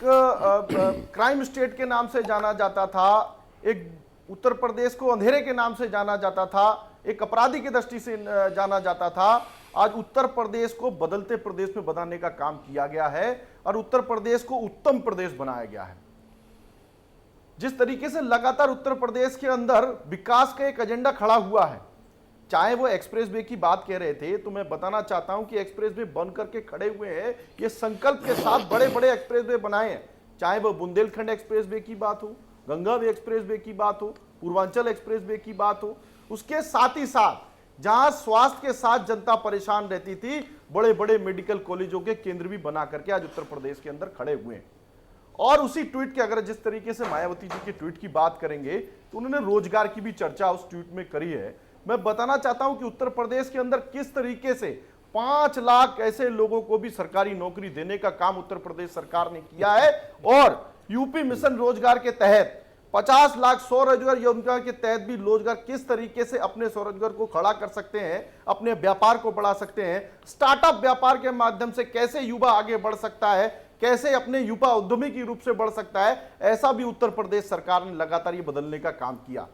क्राइम स्टेट के नाम से जाना जाता था, एक उत्तर प्रदेश को अंधेरे के नाम से जाना जाता था, एक अपराधी की दृष्टि से जाना जाता था, आज उत्तर प्रदेश को बदलते प्रदेश में बनाने का काम किया गया है और उत्तर प्रदेश को उत्तम प्रदेश बनाया गया है। जिस तरीके से लगातार उत्तर प्रदेश के अंदर विकास का एक एजेंडा खड़ा हुआ है, चाहे वो एक्सप्रेस वे की बात कह रहे थे, तो मैं बताना चाहता हूं कि एक्सप्रेस वे बन करके खड़े हुए हैं, ये संकल्प के साथ बड़े बड़े एक्सप्रेस वे बनाए हैं। चाहे वो बुंदेलखंड एक्सप्रेस वे की बात हो, गंगा वे एक्सप्रेस वे की बात हो, पूर्वांचल एक्सप्रेस वे की बात हो, उसके साथ ही साथ जहां स्वास्थ्य के साथ जनता परेशान रहती थी, बड़े बड़े मेडिकल कॉलेजों के केंद्र भी बना करके आज उत्तर प्रदेश के अंदर खड़े हुए हैं। और उसी ट्वीट के, अगर जिस तरीके से मायावती जी के ट्वीट की बात करेंगे तो उन्होंने रोजगार की भी चर्चा उस ट्वीट में करी है। मैं बताना चाहता हूं कि उत्तर प्रदेश के अंदर किस तरीके से 5 लाख ऐसे लोगों को भी सरकारी नौकरी देने का काम उत्तर प्रदेश सरकार ने किया है और यूपी मिशन रोजगार के तहत 50 लाख स्वरोजगार योजना के तहत भी रोजगार किस तरीके से अपने स्वरोजगार को खड़ा कर सकते हैं, अपने व्यापार को बढ़ा सकते हैं, स्टार्टअप व्यापार के माध्यम से कैसे युवा आगे बढ़ सकता है, कैसे अपने युवा उद्यमी के रूप से बढ़ सकता है, ऐसा भी उत्तर प्रदेश सरकार ने लगातार ये बदलने का काम किया।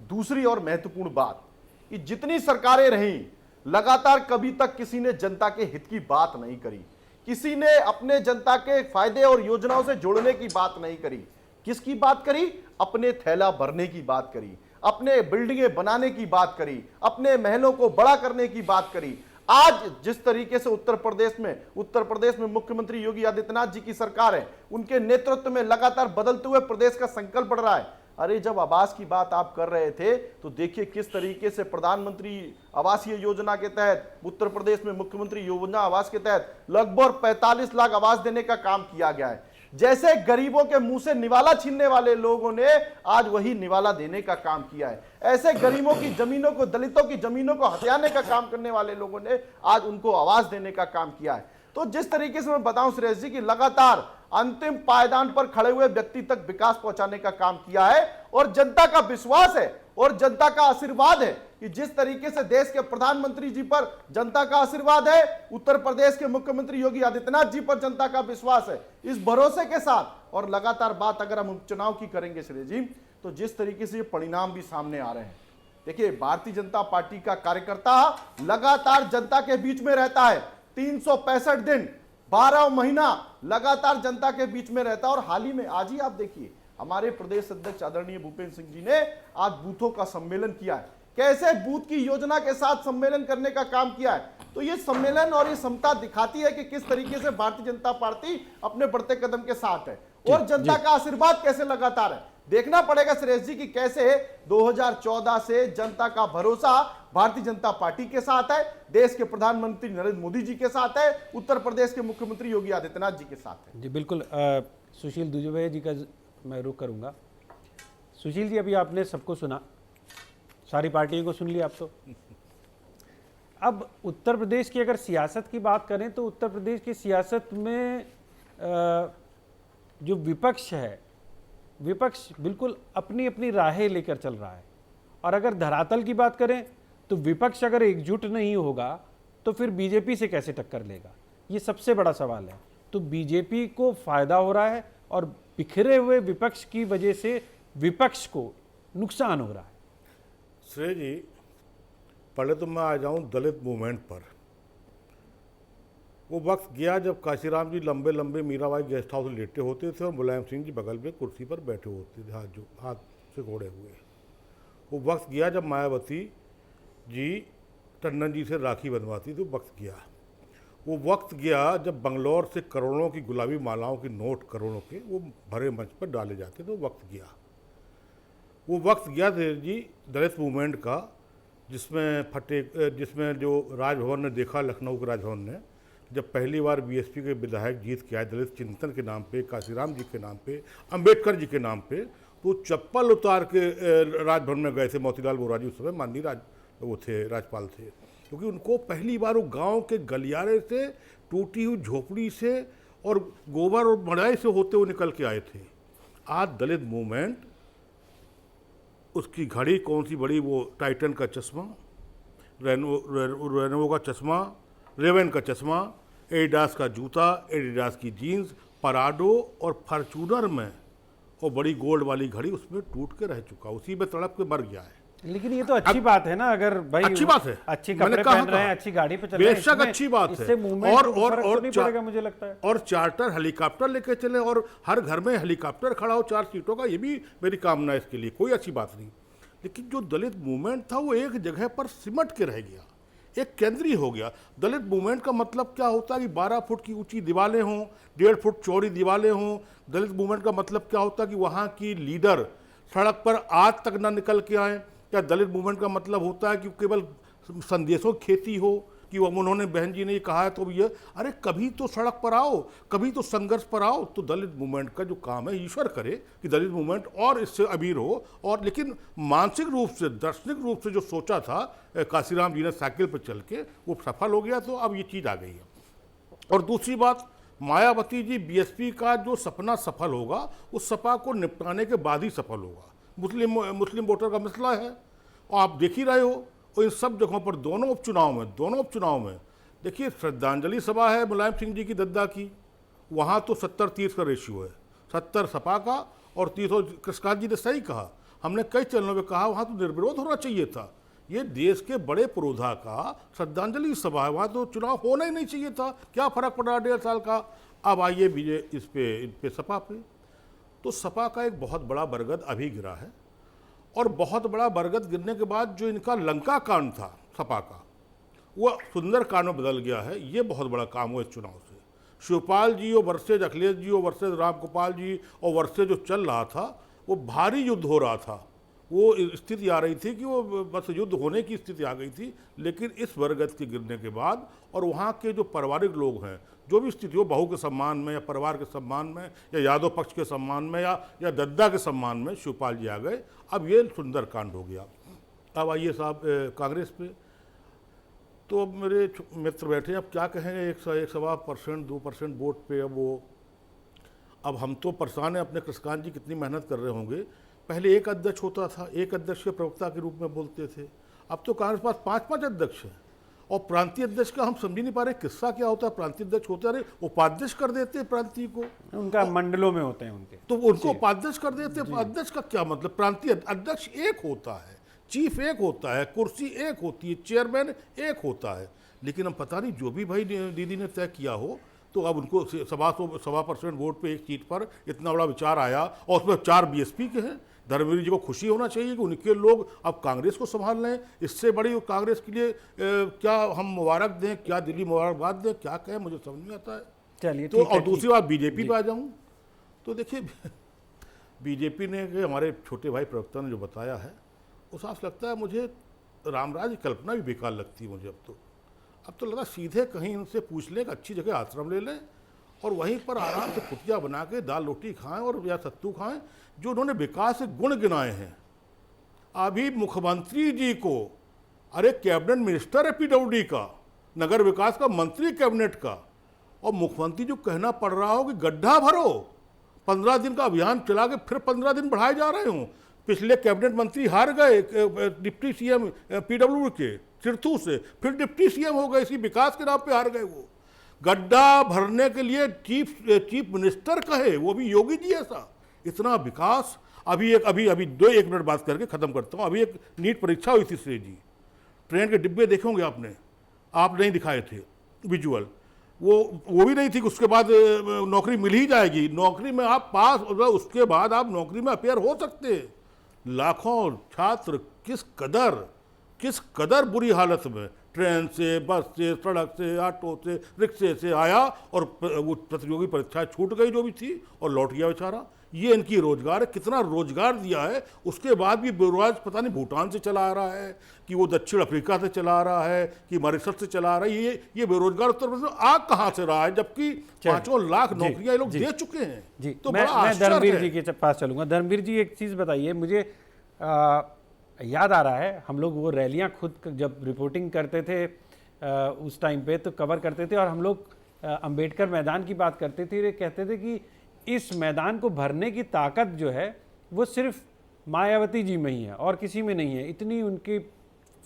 दूसरी और महत्वपूर्ण बात कि जितनी सरकारें रहीं, लगातार कभी तक किसी ने जनता के हित की बात नहीं करी, किसी ने अपने जनता के फायदे और योजनाओं से जोड़ने की बात नहीं करी। किसकी बात करी? अपने थैला भरने की बात करी, अपने बिल्डिंगें बनाने की बात करी, अपने महलों को बड़ा करने की बात करी। आज जिस तरीके से उत्तर प्रदेश में मुख्यमंत्री योगी आदित्यनाथ जी की सरकार है, उनके नेतृत्व में लगातार बदलते हुए प्रदेश का संकल्प बढ़ रहा है। अरे जब आवास की बात आप कर रहे थे तो देखिए किस तरीके से प्रधानमंत्री आवासीय योजना के तहत उत्तर प्रदेश में मुख्यमंत्री योजना आवास के तहत लगभग 45 लाख आवास देने का काम किया गया है। जैसे गरीबों के मुंह से निवाला छीनने वाले लोगों ने आज वही निवाला देने का काम किया है। ऐसे गरीबों की जमीनों को, दलितों की जमीनों को हथियाने का काम करने वाले लोगों ने आज उनको आवाज देने का काम किया है। तो जिस तरीके से मैं बताऊं सुरेश जी की लगातार अंतिम पायदान पर खड़े हुए व्यक्ति तक विकास पहुंचाने का काम किया है और जनता का विश्वास है और जनता का आशीर्वाद है कि जिस तरीके से देश के प्रधानमंत्री जी पर जनता का आशीर्वाद है, उत्तर प्रदेश के मुख्यमंत्री योगी आदित्यनाथ जी पर जनता का विश्वास है, इस भरोसे के साथ और लगातार बात अगर हम उपचुनाव की करेंगे श्री जी, तो जिस तरीके से ये परिणाम भी सामने आ रहे हैं। देखिए भारतीय जनता पार्टी का कार्यकर्ता लगातार जनता के बीच में रहता है, 365 दिन 12 महीना लगातार जनता के बीच में रहता है। और हाल ही में आज ही आप देखिए हमारे प्रदेश अध्यक्ष आदरणीय भूपेंद्र सिंह जी ने आज बूथों का सम्मेलन किया है, कैसे बूथ की योजना के साथ सम्मेलन करने का काम किया है। तो ये सम्मेलन और ये क्षमता दिखाती है कि किस तरीके से भारतीय जनता पार्टी अपने बढ़ते कदम के साथ है और जनता का आशीर्वाद कैसे लगातार है। देखना पड़ेगा सुरेश जी कि कैसे 2014 से जनता का भरोसा भारतीय जनता पार्टी के साथ है, देश के प्रधानमंत्री नरेंद्र मोदी जी के साथ है, उत्तर प्रदेश के मुख्यमंत्री योगी आदित्यनाथ जी के साथ है। जी बिल्कुल। सुशील दुजुबे जी का मैं रुख करूंगा। सुशील जी, अभी आपने सबको सुना, सारी पार्टियों को सुन लिया आप तो। अब उत्तर प्रदेश की अगर सियासत की बात करें तो उत्तर प्रदेश की सियासत में जो विपक्ष है, विपक्ष बिल्कुल अपनी अपनी राहें लेकर चल रहा है। और अगर धरातल की बात करें तो विपक्ष अगर एकजुट नहीं होगा तो फिर बीजेपी से कैसे टक्कर लेगा, ये सबसे बड़ा सवाल है। तो बीजेपी को फायदा हो रहा है और बिखरे हुए विपक्ष की वजह से विपक्ष को नुकसान हो रहा है। श्रेय जी, पहले तो मैं आ जाऊं दलित मूवमेंट पर। वो वक्त गया जब काशीराम जी लंबे लंबे मीराबाई गेस्ट हाउस लेटे होते थे और मुलायम सिंह जी बगल में कुर्सी पर बैठे होते थे, हाथ से घोड़े हुए। वो वक्त गया जब मायावती जी टंडन जी से राखी बंधवाती थी, वक्त गया। वो वक्त गया जब बंगलौर से करोड़ों की गुलाबी मालाओं के नोट, करोड़ों के, वो भरे मंच पर डाले जाते थे। वो वक्त गया। वो वक्त गया जी दलित मूवमेंट का, जिसमें जो राजभवन ने देखा, लखनऊ के राजभवन ने, जब पहली बार बीएसपी के विधायक जीत के आए दलित चिंतन के नाम पे, काशीराम जी के नाम पे, अंबेडकर जी के नाम पे, तो चप्पल उतार के राजभवन में गए थे। मोतीलाल वोरा जी उस समय माननीय वो थे, राज्यपाल थे, क्योंकि उनको पहली बार वो गांव के गलियारे से, टूटी हुई झोपड़ी से और गोबर और मड़ाई से होते हुए निकल के आए थे। आज दलित मूवमेंट, उसकी घड़ी कौन सी बड़ी, वो टाइटन का चश्मा, रेनो का चश्मा, रेवन का चश्मा, एडिडास का जूता, एडिडास की जीन्स, पराडो और फॉर्चूनर में और बड़ी गोल्ड वाली घड़ी उसमें टूट के रह चुका, उसी में तड़प के मर गया है। लेकिन ये तो अच्छी बात है ना, अगर भाई अच्छी बात है, अच्छी मैंने कपड़े कहा पहन रहे हैं, था। अच्छी गाड़ी पे चल रहे हैं, बेशक अच्छी बात है। इससे मूवमेंट और नहीं पड़ेगा मुझे लगता है। और चार्टर हेलीकॉप्टर लेके चले और हर घर में हेलीकॉप्टर खड़ा हो 4 सीटों का, ये भी मेरी कामना है इसके लिए, कोई अच्छी बात नहीं। लेकिन जो दलित मूवमेंट था वो एक जगह पर सिमट के रह गया, एक केंद्रीय हो गया। दलित मूवमेंट का मतलब क्या होता है कि 12 फुट की ऊंची दीवारें हों, 1.5 फुट चौड़ी दीवारें हों। दलित मूवमेंट का मतलब क्या होता है कि वहाँ की लीडर सड़क पर आज तक ना निकल के आए। क्या दलित मूवमेंट का मतलब होता है कि केवल संदेशों की खेती हो कि वो उन्होंने, बहन जी ने कहा है तो ये, अरे कभी तो सड़क पर आओ, कभी तो संघर्ष पर आओ। तो दलित मूवमेंट का जो काम है, ईश्वर करे कि दलित मूवमेंट और इससे अबीर हो। और लेकिन मानसिक रूप से, दार्शनिक रूप से जो सोचा था काशीराम जी ने साइकिल पर चल के, वो सफल हो गया। तो अब ये चीज़ आ गई है। और दूसरी बात, मायावती जी, बीएसपी का जो सपना सफल होगा, उस सपा को निपटाने के बाद ही सफल होगा। मुस्लिम वोटर का मसला है और आप देख ही रहे हो। और इन सब जगहों पर दोनों उपचुनाव में देखिए, श्रद्धांजलि सभा है मुलायम सिंह जी की दद्दा की, वहाँ तो 70-30 का रेशियो है, 70 सपा का और 30। कृष्णकांत जी ने सही कहा, हमने कई चैनलों में कहा वहाँ तो निर्विरोध होना चाहिए था। ये देश के बड़े पुरोधा का श्रद्धांजलि सभा है, वहाँ तो चुनाव होना ही नहीं चाहिए था। क्या फर्क पड़ा 1.5 साल का। अब आइए इन पे सपा पे, तो सपा का एक बहुत बड़ा बरगद अभी गिरा है। और बहुत बड़ा बरगद गिरने के बाद जो इनका लंका कांड था सपा का, वो सुंदर कांड में बदल गया है। ये बहुत बड़ा काम हुआ इस चुनाव से। शिवपाल जी और वर्सेज अखिलेश जी और वर्सेज रामगोपाल जी और वर्सेज जो चल रहा था, वो भारी युद्ध हो रहा था। वो स्थिति आ रही थी कि वो बस युद्ध होने की स्थिति आ गई थी। लेकिन इस बरगद के गिरने के बाद और वहाँ के जो पारिवारिक लोग हैं, जो भी स्थिति हो, बहू के सम्मान में या परिवार के सम्मान में या यादव पक्ष के सम्मान में या दद्दा के सम्मान में शिवपाल जी आ गए। अब ये सुंदर कांड हो गया। अब आइए साहब कांग्रेस पे, तो अब मेरे मित्र बैठे, अब क्या कहेंगे, 1.25% 2% वोट पे। अब हम तो परेशान हैं, अपने कृष्णकांत जी कितनी मेहनत कर रहे होंगे। पहले एक अध्यक्ष होता था, एक अध्यक्ष के प्रवक्ता के रूप में बोलते थे। अब तो कांग्रेस पास 5-5 अध्यक्ष हैं। और प्रांतीय अध्यक्ष का हम समझ नहीं पा रहे किस्सा क्या होता है। प्रांतीय अध्यक्ष होते हैं, उपाध्यक्ष कर देते हैं प्रांतीय को, उनका मंडलों में होते हैं उनके, तो उनको उपाध्यक्ष कर देते हैं। अध्यक्ष का क्या मतलब, प्रांतीय अध्यक्ष एक होता है, चीफ एक होता है, कुर्सी एक होती है, चेयरमैन एक होता है। लेकिन हम पता नहीं, जो भी भाई दीदी ने तय किया हो, तो अब उनको 1.25% वोट पे एक सीट पर इतना बड़ा विचार आया और उसमें 4 बीएसपी के हैं। धर्मवीर जी को खुशी होना चाहिए कि उनके लोग अब कांग्रेस को संभाल रहे हैं। इससे बड़ी कांग्रेस के लिए क्या हम मुबारक दें, क्या दिल्ली मुबारकबाद दें, क्या कहें, मुझे समझ नहीं आता है। चलिए, तो और दूसरी बात बीजेपी पे आ जाऊं, तो देखिए बीजेपी ने, हमारे छोटे भाई प्रवक्ता ने जो बताया है, वो साफ लगता है मुझे, रामराज की कल्पना भी बेकार लगती है मुझे। अब तो लगा सीधे कहीं उनसे पूछ लें कि अच्छी जगह आश्रम ले लें और वहीं पर आराम से कुतिया बना के दाल रोटी खाएं और या सत्तू खाएं। जो उन्होंने विकास के गुण गिनाए हैं, अभी मुख्यमंत्री जी को, अरे कैबिनेट मिनिस्टर है पीडब्ल्यूडी का, नगर विकास का मंत्री कैबिनेट का, और मुख्यमंत्री जो कहना पड़ रहा हो कि गड्ढा भरो, 15 दिन का अभियान चला के फिर 15 दिन बढ़ाए जा रहे हों। पिछले कैबिनेट मंत्री हार गए डिप्टी सीएम पीडब्ल्यूडी के चिरथू से, फिर डिप्टी सीएम हो गए, इसी विकास के नाम पे हार गए। वो गड्ढा भरने के लिए चीफ मिनिस्टर कहे, वो भी योगी जी ऐसा, इतना विकास। अभी 1 मिनट बात करके खत्म करता हूँ। अभी एक नीट परीक्षा हुई थी श्री जी, ट्रेन के डिब्बे देखे होंगे आपने, आप नहीं दिखाए थे विजुअल, वो भी नहीं थी। उसके बाद नौकरी मिल ही जाएगी, नौकरी में आप पास, उसके बाद आप नौकरी में अपेयर हो सकते हैं। लाखों छात्र किस कदर बुरी हालत में ट्रेन से, बस से, सड़क से, ऑटो से, रिक्शे से आया और वो प्रतियोगी परीक्षा छूट गई जो भी थी और लौट गया बेचारा। ये इनकी रोजगार है, कितना रोजगार दिया है। उसके बाद भी बेरोजगार पता नहीं भूटान से चला आ रहा है कि वो दक्षिण अफ्रीका से चला आ रहा है कि मॉरिशस से चला आ रहा है। ये बेरोजगार उत्तर प्रदेश में आ कहाँ से रहा है, जबकि 5 लाख नौकरियां ये लोग दे चुके हैं। जी, तो मैं बड़ा धर्मवीर जी के पास चलूंगा। धर्मवीर जी, एक चीज़ बताइए मुझे, याद आ रहा है हम लोग वो रैलियां खुद जब रिपोर्टिंग करते थे उस टाइम पे तो कवर करते थे, और हम लोग अंबेडकर मैदान की बात करते थे, कहते थे कि इस मैदान को भरने की ताकत जो है वो सिर्फ मायावती जी में ही है और किसी में नहीं है। इतनी उनकी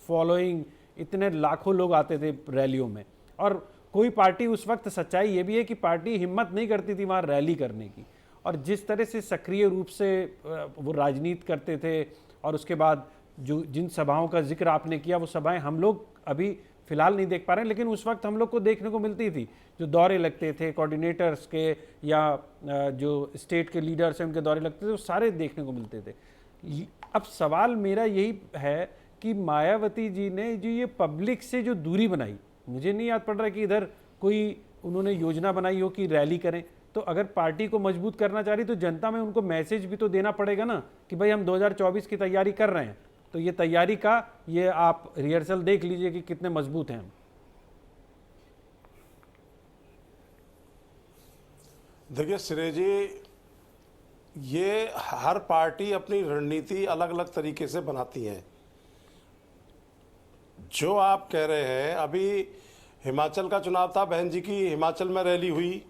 फॉलोइंग, इतने लाखों लोग आते थे रैलियों में। और कोई पार्टी, उस वक्त सच्चाई ये भी है कि पार्टी हिम्मत नहीं करती थी वहाँ रैली करने की, और जिस तरह से सक्रिय रूप से वो राजनीति करते थे और उसके बाद जो जिन सभाओं का जिक्र आपने किया वो सभाएं हम लोग अभी फिलहाल नहीं देख पा रहे हैं, लेकिन उस वक्त हम लोग को देखने को मिलती थी। जो दौरे लगते थे कोऑर्डिनेटर्स के या जो स्टेट के लीडर्स हैं उनके दौरे लगते थे, वो सारे देखने को मिलते थे। अब सवाल मेरा यही है कि मायावती जी ने जो ये पब्लिक से जो दूरी बनाई, मुझे नहीं याद पड़ रहा कि इधर कोई उन्होंने योजना बनाई हो कि रैली करें। तो अगर पार्टी को मजबूत करना चाह रही तो जनता में उनको मैसेज भी तो देना पड़ेगा ना कि भाई हम 2024 की तैयारी कर रहे हैं। तो ये तैयारी का ये आप रिहर्सल देख लीजिए कि कितने मजबूत हैं हम। देखिए श्रेय जी, ये हर पार्टी अपनी रणनीति अलग अलग तरीके से बनाती है। जो आप कह रहे हैं, अभी हिमाचल का चुनाव था, बहन जी की हिमाचल में रैली हुई।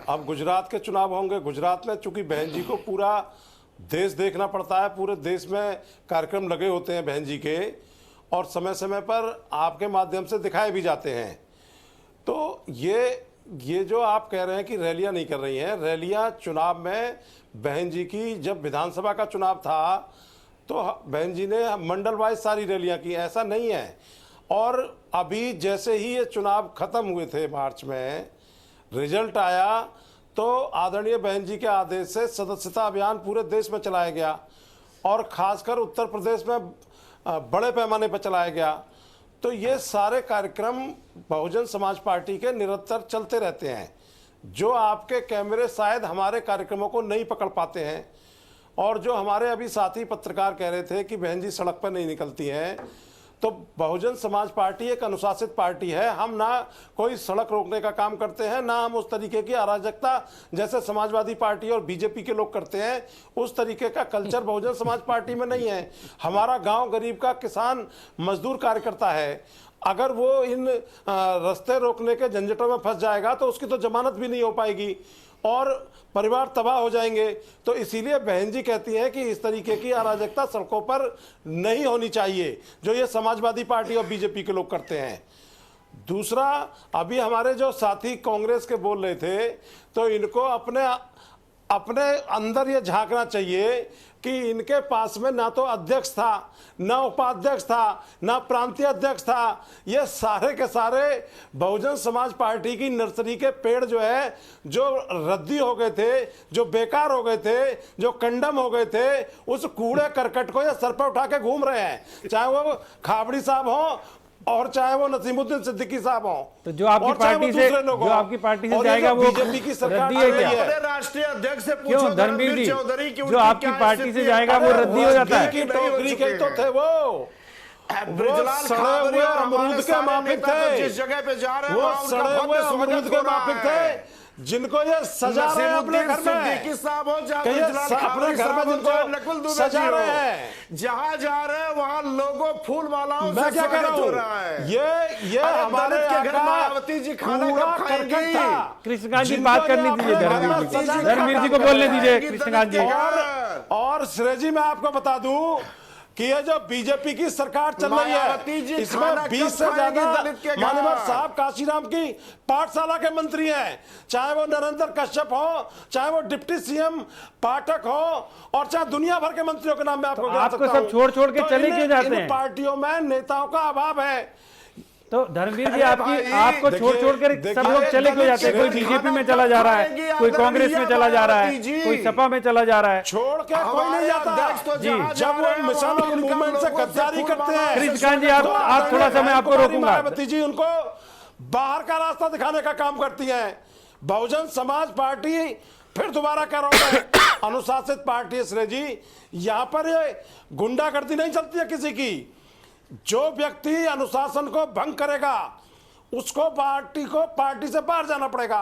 अब गुजरात के चुनाव होंगे। गुजरात में चूंकि बहन जी को पूरा देश देखना पड़ता है, पूरे देश में कार्यक्रम लगे होते हैं बहन जी के, और समय समय पर आपके माध्यम से दिखाए भी जाते हैं। तो ये जो आप कह रहे हैं कि रैलियां नहीं कर रही हैं, रैलियां चुनाव में बहन जी की, जब विधानसभा का चुनाव था तो बहन जी ने मंडल वाइज सारी रैलियां की, ऐसा नहीं है। और अभी जैसे ही ये चुनाव खत्म हुए थे मार्च में, रिजल्ट आया तो आदरणीय बहन जी के आदेश से सदस्यता अभियान पूरे देश में चलाया गया और खासकर उत्तर प्रदेश में बड़े पैमाने पर चलाया गया। तो ये सारे कार्यक्रम बहुजन समाज पार्टी के निरंतर चलते रहते हैं। जो आपके कैमरे शायद हमारे कार्यक्रमों को नहीं पकड़ पाते हैं, और जो हमारे अभी साथी पत्रकार कह रहे थे कि बहन जी सड़क पर नहीं निकलती हैं, तो बहुजन समाज पार्टी एक अनुशासित पार्टी है। हम ना कोई सड़क रोकने का काम करते हैं, ना हम उस तरीके की अराजकता जैसे समाजवादी पार्टी और बीजेपी के लोग करते हैं, उस तरीके का कल्चर बहुजन समाज पार्टी में नहीं है। हमारा गांव गरीब का किसान मजदूर कार्यकर्ता है, अगर वो इन रास्ते रोकने के झंझटों में फंस जाएगा तो उसकी तो जमानत भी नहीं हो पाएगी और परिवार तबाह हो जाएंगे। तो इसीलिए बहन जी कहती हैं कि इस तरीके की अराजकता सड़कों पर नहीं होनी चाहिए, जो ये समाजवादी पार्टी और बीजेपी के लोग करते हैं। दूसरा, अभी हमारे जो साथी कांग्रेस के बोल रहे थे, तो इनको अपने अंदर ये झांकना चाहिए कि इनके पास में ना तो अध्यक्ष था, ना उपाध्यक्ष था, ना प्रांतीय अध्यक्ष था। ये सारे के सारे बहुजन समाज पार्टी की नर्सरी के पेड़ जो है, जो रद्दी हो गए थे, जो बेकार हो गए थे, जो कंडम हो गए थे, उस कूड़े करकट को ये सर पर उठा के घूम रहे हैं, चाहे वो खाबड़ी साहब हो और चाहे वो नसीमुद्दीन सिद्दीकी साहब हो। तो जो आपकी पार्टी से जाएगा वो बीजेपी की सरकार है। राष्ट्रीय अध्यक्ष से क्यों धर्मवीर जी, जो आपकी पार्टी से जाएगा वो रद्दी हो जाता है। नौकरी के तो थे वो सड़े हुए अमरूद के माफिक थे, जिस जगह पे जा रहे हैं वो सड़े हुए अमरूद के माफिक थे, जिनको ये सजा रहे हैं अपने घर में, अपने घर में जिनको सजा रहे हैं, जहां जा रहे हैं वहां लोगों फूल मालाओं मैं से क्या कह रहा स्वागत हो रहा है। हूँ, ये हमारे के घर मायावती जी खाना कब खाएंगी? कृष्णकांत जी बात करनी दीजिए, धर्मवीर जी को बोलने दीजिए। कृष्णकांत जी और श्रेय जी, मैं आपको बता दूं कि ये जो बीजेपी की सरकार चल रही है, इसमें 20 से ज्यादा माननीय साहब काशीराम की पाठशाला के मंत्री हैं, चाहे वो नरेंद्र कश्यप हो, चाहे वो डिप्टी सीएम पाठक हो, और चाहे दुनिया भर के मंत्रियों के नाम में आपको गिना सकता हूं। सब छोड़ छोड़ के चले क्यों जाते हैं? पार्टियों में नेताओं का अभाव है। तो धर्मवीर जी, आपको छोड़ छोड़ कर सब लोग चले क्यों जाते हैं? कोई बीजेपी में चला जा रहा है, कोई कांग्रेस में चला जा रहा है, कोई सपा में चला जा रहा है, छोड़ के कोई नहीं जाता जी। जब वो मिशन और मूवमेंट से गद्दारी करते हैं। कृष्णकांत जी, आप थोड़ा सा, मैं आपको रोकूंगा। मायावती जी उनको बाहर का रास्ता दिखाने का काम करती हैं। बहुजन समाज पार्टी, फिर दोबारा कह रहा हूं, अनुशासित पार्टी है श्रेय जी। यहां पर ये गुंडागर्दी नहीं चलती है किसी की। जो व्यक्ति अनुशासन को भंग करेगा उसको पार्टी से बाहर जाना पड़ेगा,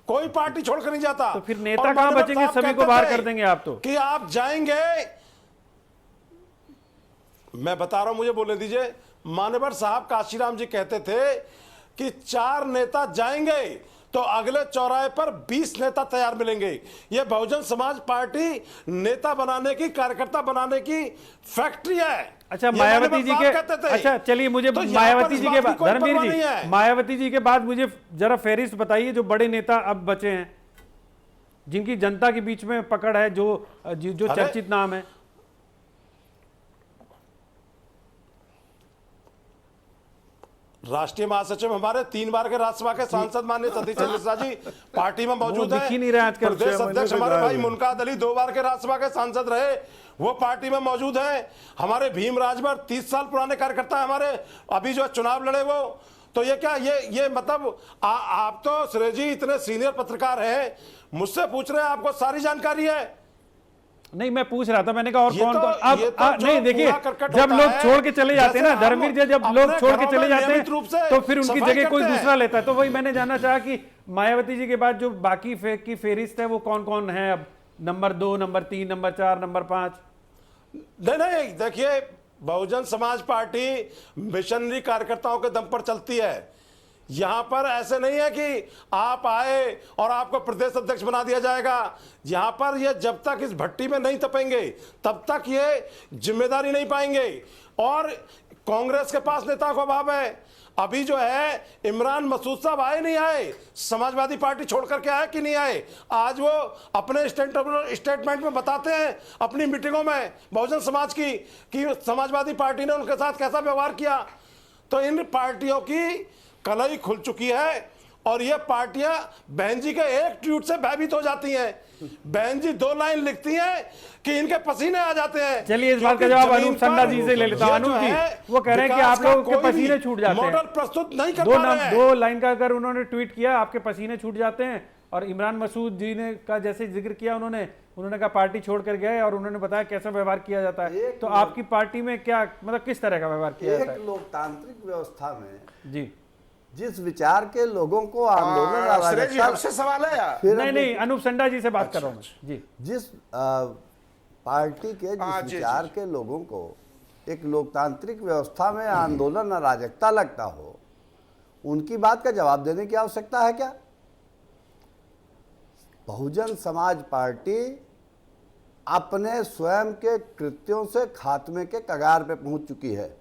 कोई पार्टी छोड़कर नहीं जाता। तो फिर नेता कहां बचेंगे? सभी को बाहर कर देंगे आप तो। कि आप जाएंगे, मैं बता रहा हूं, मुझे बोलने दीजिए। मान्यवर साहब काशीराम जी कहते थे कि 4 नेता जाएंगे तो अगले चौराहे पर 20 नेता तैयार मिलेंगे। यह बहुजन समाज पार्टी नेता बनाने की, कार्यकर्ता बनाने की फैक्ट्री है। अच्छा, मायावती जी के, अच्छा चलिए, मुझे तो मायावती जी के बाद, धर्मवीर जी, मायावती जी के बाद मुझे जरा फेरिस्त बताइए जो बड़े नेता अब बचे हैं, जिनकी जनता के बीच में पकड़ है, जो चर्चित नाम है। राष्ट्रीय महासचिव हमारे 3 बार के राज्यसभा के सांसद माननीय सतीश चंद्र मिश्रा जी पार्टी में मौजूद दिख ही नहीं रहे है। आजकल। प्रदेश अध्यक्ष हमारे भाई मुनकाद अली 2 बार के राज्यसभा के सांसद रहे, वो पार्टी में मौजूद है। हमारे भीम राजभर 30 साल पुराने कार्यकर्ता है हमारे, अभी जो चुनाव लड़े वो। तो ये क्या ये मतलब आप तो सुरेश जी इतने सीनियर पत्रकार हैं, मुझसे पूछ रहे हैं, आपको सारी जानकारी है। नहीं, मैं पूछ रहा था, मैंने कहा और ये कौन तो- कौन ये तो अब जो नहीं, देखिए कूड़ा करकट जब होता लोग है, छोड़ के चले जाते हैं ना, जैसे धर्मवीर जी, जब अपने लोग छोड़ के घरों चले में जाते नियमित रूप हैं से तो फिर उनकी सफाई जगह कोई करते हैं। दूसरा लेता है। तो वही मैंने जानना चाहा कि मायावती जी के बाद जो बाकी की फेरिस्त है वो कौन कौन है, अब नंबर 2, नंबर 3, नंबर 4, नंबर 5? नहीं, देखिए बहुजन समाज पार्टी मिशनरी कार्यकर्ताओं के दम पर चलती है। यहां पर ऐसे नहीं है कि आप आए और आपको प्रदेश अध्यक्ष बना दिया जाएगा। यहां पर ये जब तक इस भट्टी में नहीं तपेंगे तब तक ये जिम्मेदारी नहीं पाएंगे। और कांग्रेस के पास नेता का अभाव है। अभी जो है इमरान मसूद साहब आए नहीं आए, समाजवादी पार्टी छोड़ करके आए कि नहीं आए, आज वो अपने स्टेटमेंट में बताते हैं अपनी मीटिंगों में बहुजन समाज की कि समाजवादी पार्टी ने उनके साथ कैसा व्यवहार किया। तो इन पार्टियों की कलई खुल चुकी है और ये पार्टियां बहन जी के एक ट्वीट से भयभीत हो जाती हैं। बहन जी 2 लाइन लिखती हैं कि इनके पसीने आ जाते हैं। चलिए इस बात का जवाब अनूप संडा जी से ले लेता हूं। अनूप जी, वो कह रहे हैं कि आप लोगों के पसीने छूट जाते हैं, मॉडल प्रस्तुत नहीं कर पा रहे हैं। 2 लाइन का अगर उन्होंने ट्वीट किया, आपके पसीने छूट जाते हैं। और इमरान मसूद जी ने का जैसे जिक्र किया, उन्होंने कहा पार्टी छोड़कर गए और उन्होंने बताया कैसा व्यवहार किया जाता है। तो आपकी पार्टी में क्या मतलब किस तरह का व्यवहार किया जाता है? एक लोकतांत्रिक व्यवस्था में जी, जिस विचार के लोगों को आंदोलन सुरेश जी हमसे सवाल है यार। फिर नहीं, अनूप संडा जी से बात कर रहा हूं मैं। जी, जिस पार्टी के जिस विचार के लोगों को एक लोकतांत्रिक व्यवस्था में आंदोलन अराजकता लगता हो, उनकी बात का जवाब देने की आवश्यकता है क्या? बहुजन समाज पार्टी अपने स्वयं के कृत्यों से खात्मे के कगार पे पहुंच चुकी है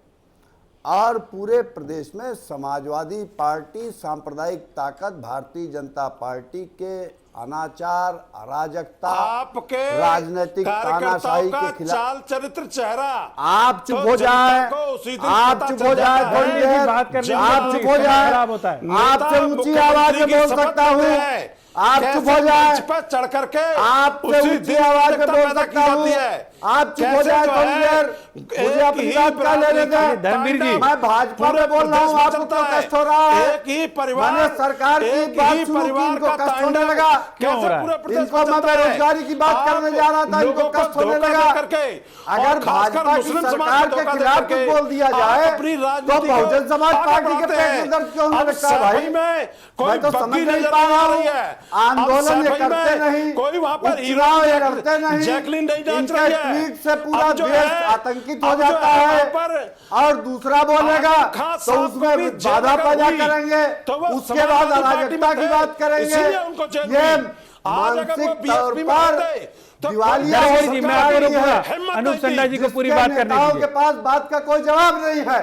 और पूरे प्रदेश में समाजवादी पार्टी, सांप्रदायिक ताकत, भारतीय जनता पार्टी के अनाचार, अराजकता, आपके राजनीतिक तानाशाही कार्यकर्ताओं के का खिलाफ चाल चरित्र चेहरा आप चुप तो हो जाए, जनता को उसी दिन आप पता चुप चल हो जाए, जाता है। थोड़ी देर बात करने आप में चुप हो जाए, खराब होता है। आपसे नेता ऊंची आवाज में मुख्यमंत्री की बोल शपथ सकता लेते हूँ, हैं। आप चुप हो कैसे जाए, मंच पर चढ़ करके आपसे उसी ऊंची दिन आवाज में अधिकता बोल पैदा की सकता हूँ, जाती है। आप चुप हो कैसे जाए जो थोड़ी है, देर, मुझे एक अपनी ही बात का लेने बरादरी का दें। धर्मवीर जी, मैं भाजपा पूरे में बोल रहा हूँ, प्रदेश में आपको चलता क्यों है। कष्ट हो रहा है? एक ही परिवार, मैंने सरकार की एक बात ही शुरू की, परिवार इनको का कष्ट होने तांडव लगा। क्यों हो कैसे रहा है? पूरे प्रदेश में इनको मैं चलता है? बेरोजगारी की बात आप करने जा रहा था, इनको लोगों को कष्ट होने धोखा लगा। दे करके, अगर और खासकर भाजपा की मुस्लिम समाज सरकार को के धोखा दे खिलाफ करके कुछ बोल दिया आप जाए अपनी तो राजनीति को बहुजन समाज आगे पार्टी के बढ़ाते पेट हैं। में दर्द क्यों होने अब लगता है भाई? सफाई में कोई मैं तो समझ बग्गी नहीं नजर पा रहा आ रही हूँ, है। आंदोलन अब ये सफाई करते में नहीं, कोई वहां पर उपचुनाव ये करते नहीं, जैकलिन नहीं नाच इनके रही है। ट्वीट से पूरा अब जो देश है, आतंकित हो अब जो जाता है है वहां पर और दूसरा बोलेगा आजम खान तो साहब उसमें को भी जेल बाधा लगा पैदा हुई। करेंगे, तो वो उसके बाद समाजवादी पार्टी अराजकता में की थे, बात करेंगे। इसीलिए उनको जेल ये हुई। आज अगर वो मानसिक तौर बीएसपी में पर होते, तो दिवालिया धर्मवीर हो जी, सकता मैं आपको है। रोकूंगा। हिम्मत अनूप नहीं संडा जी को पूरी जिसके बात करने नेताओं दीजिए। के पास बात का कोई जवाब नहीं है,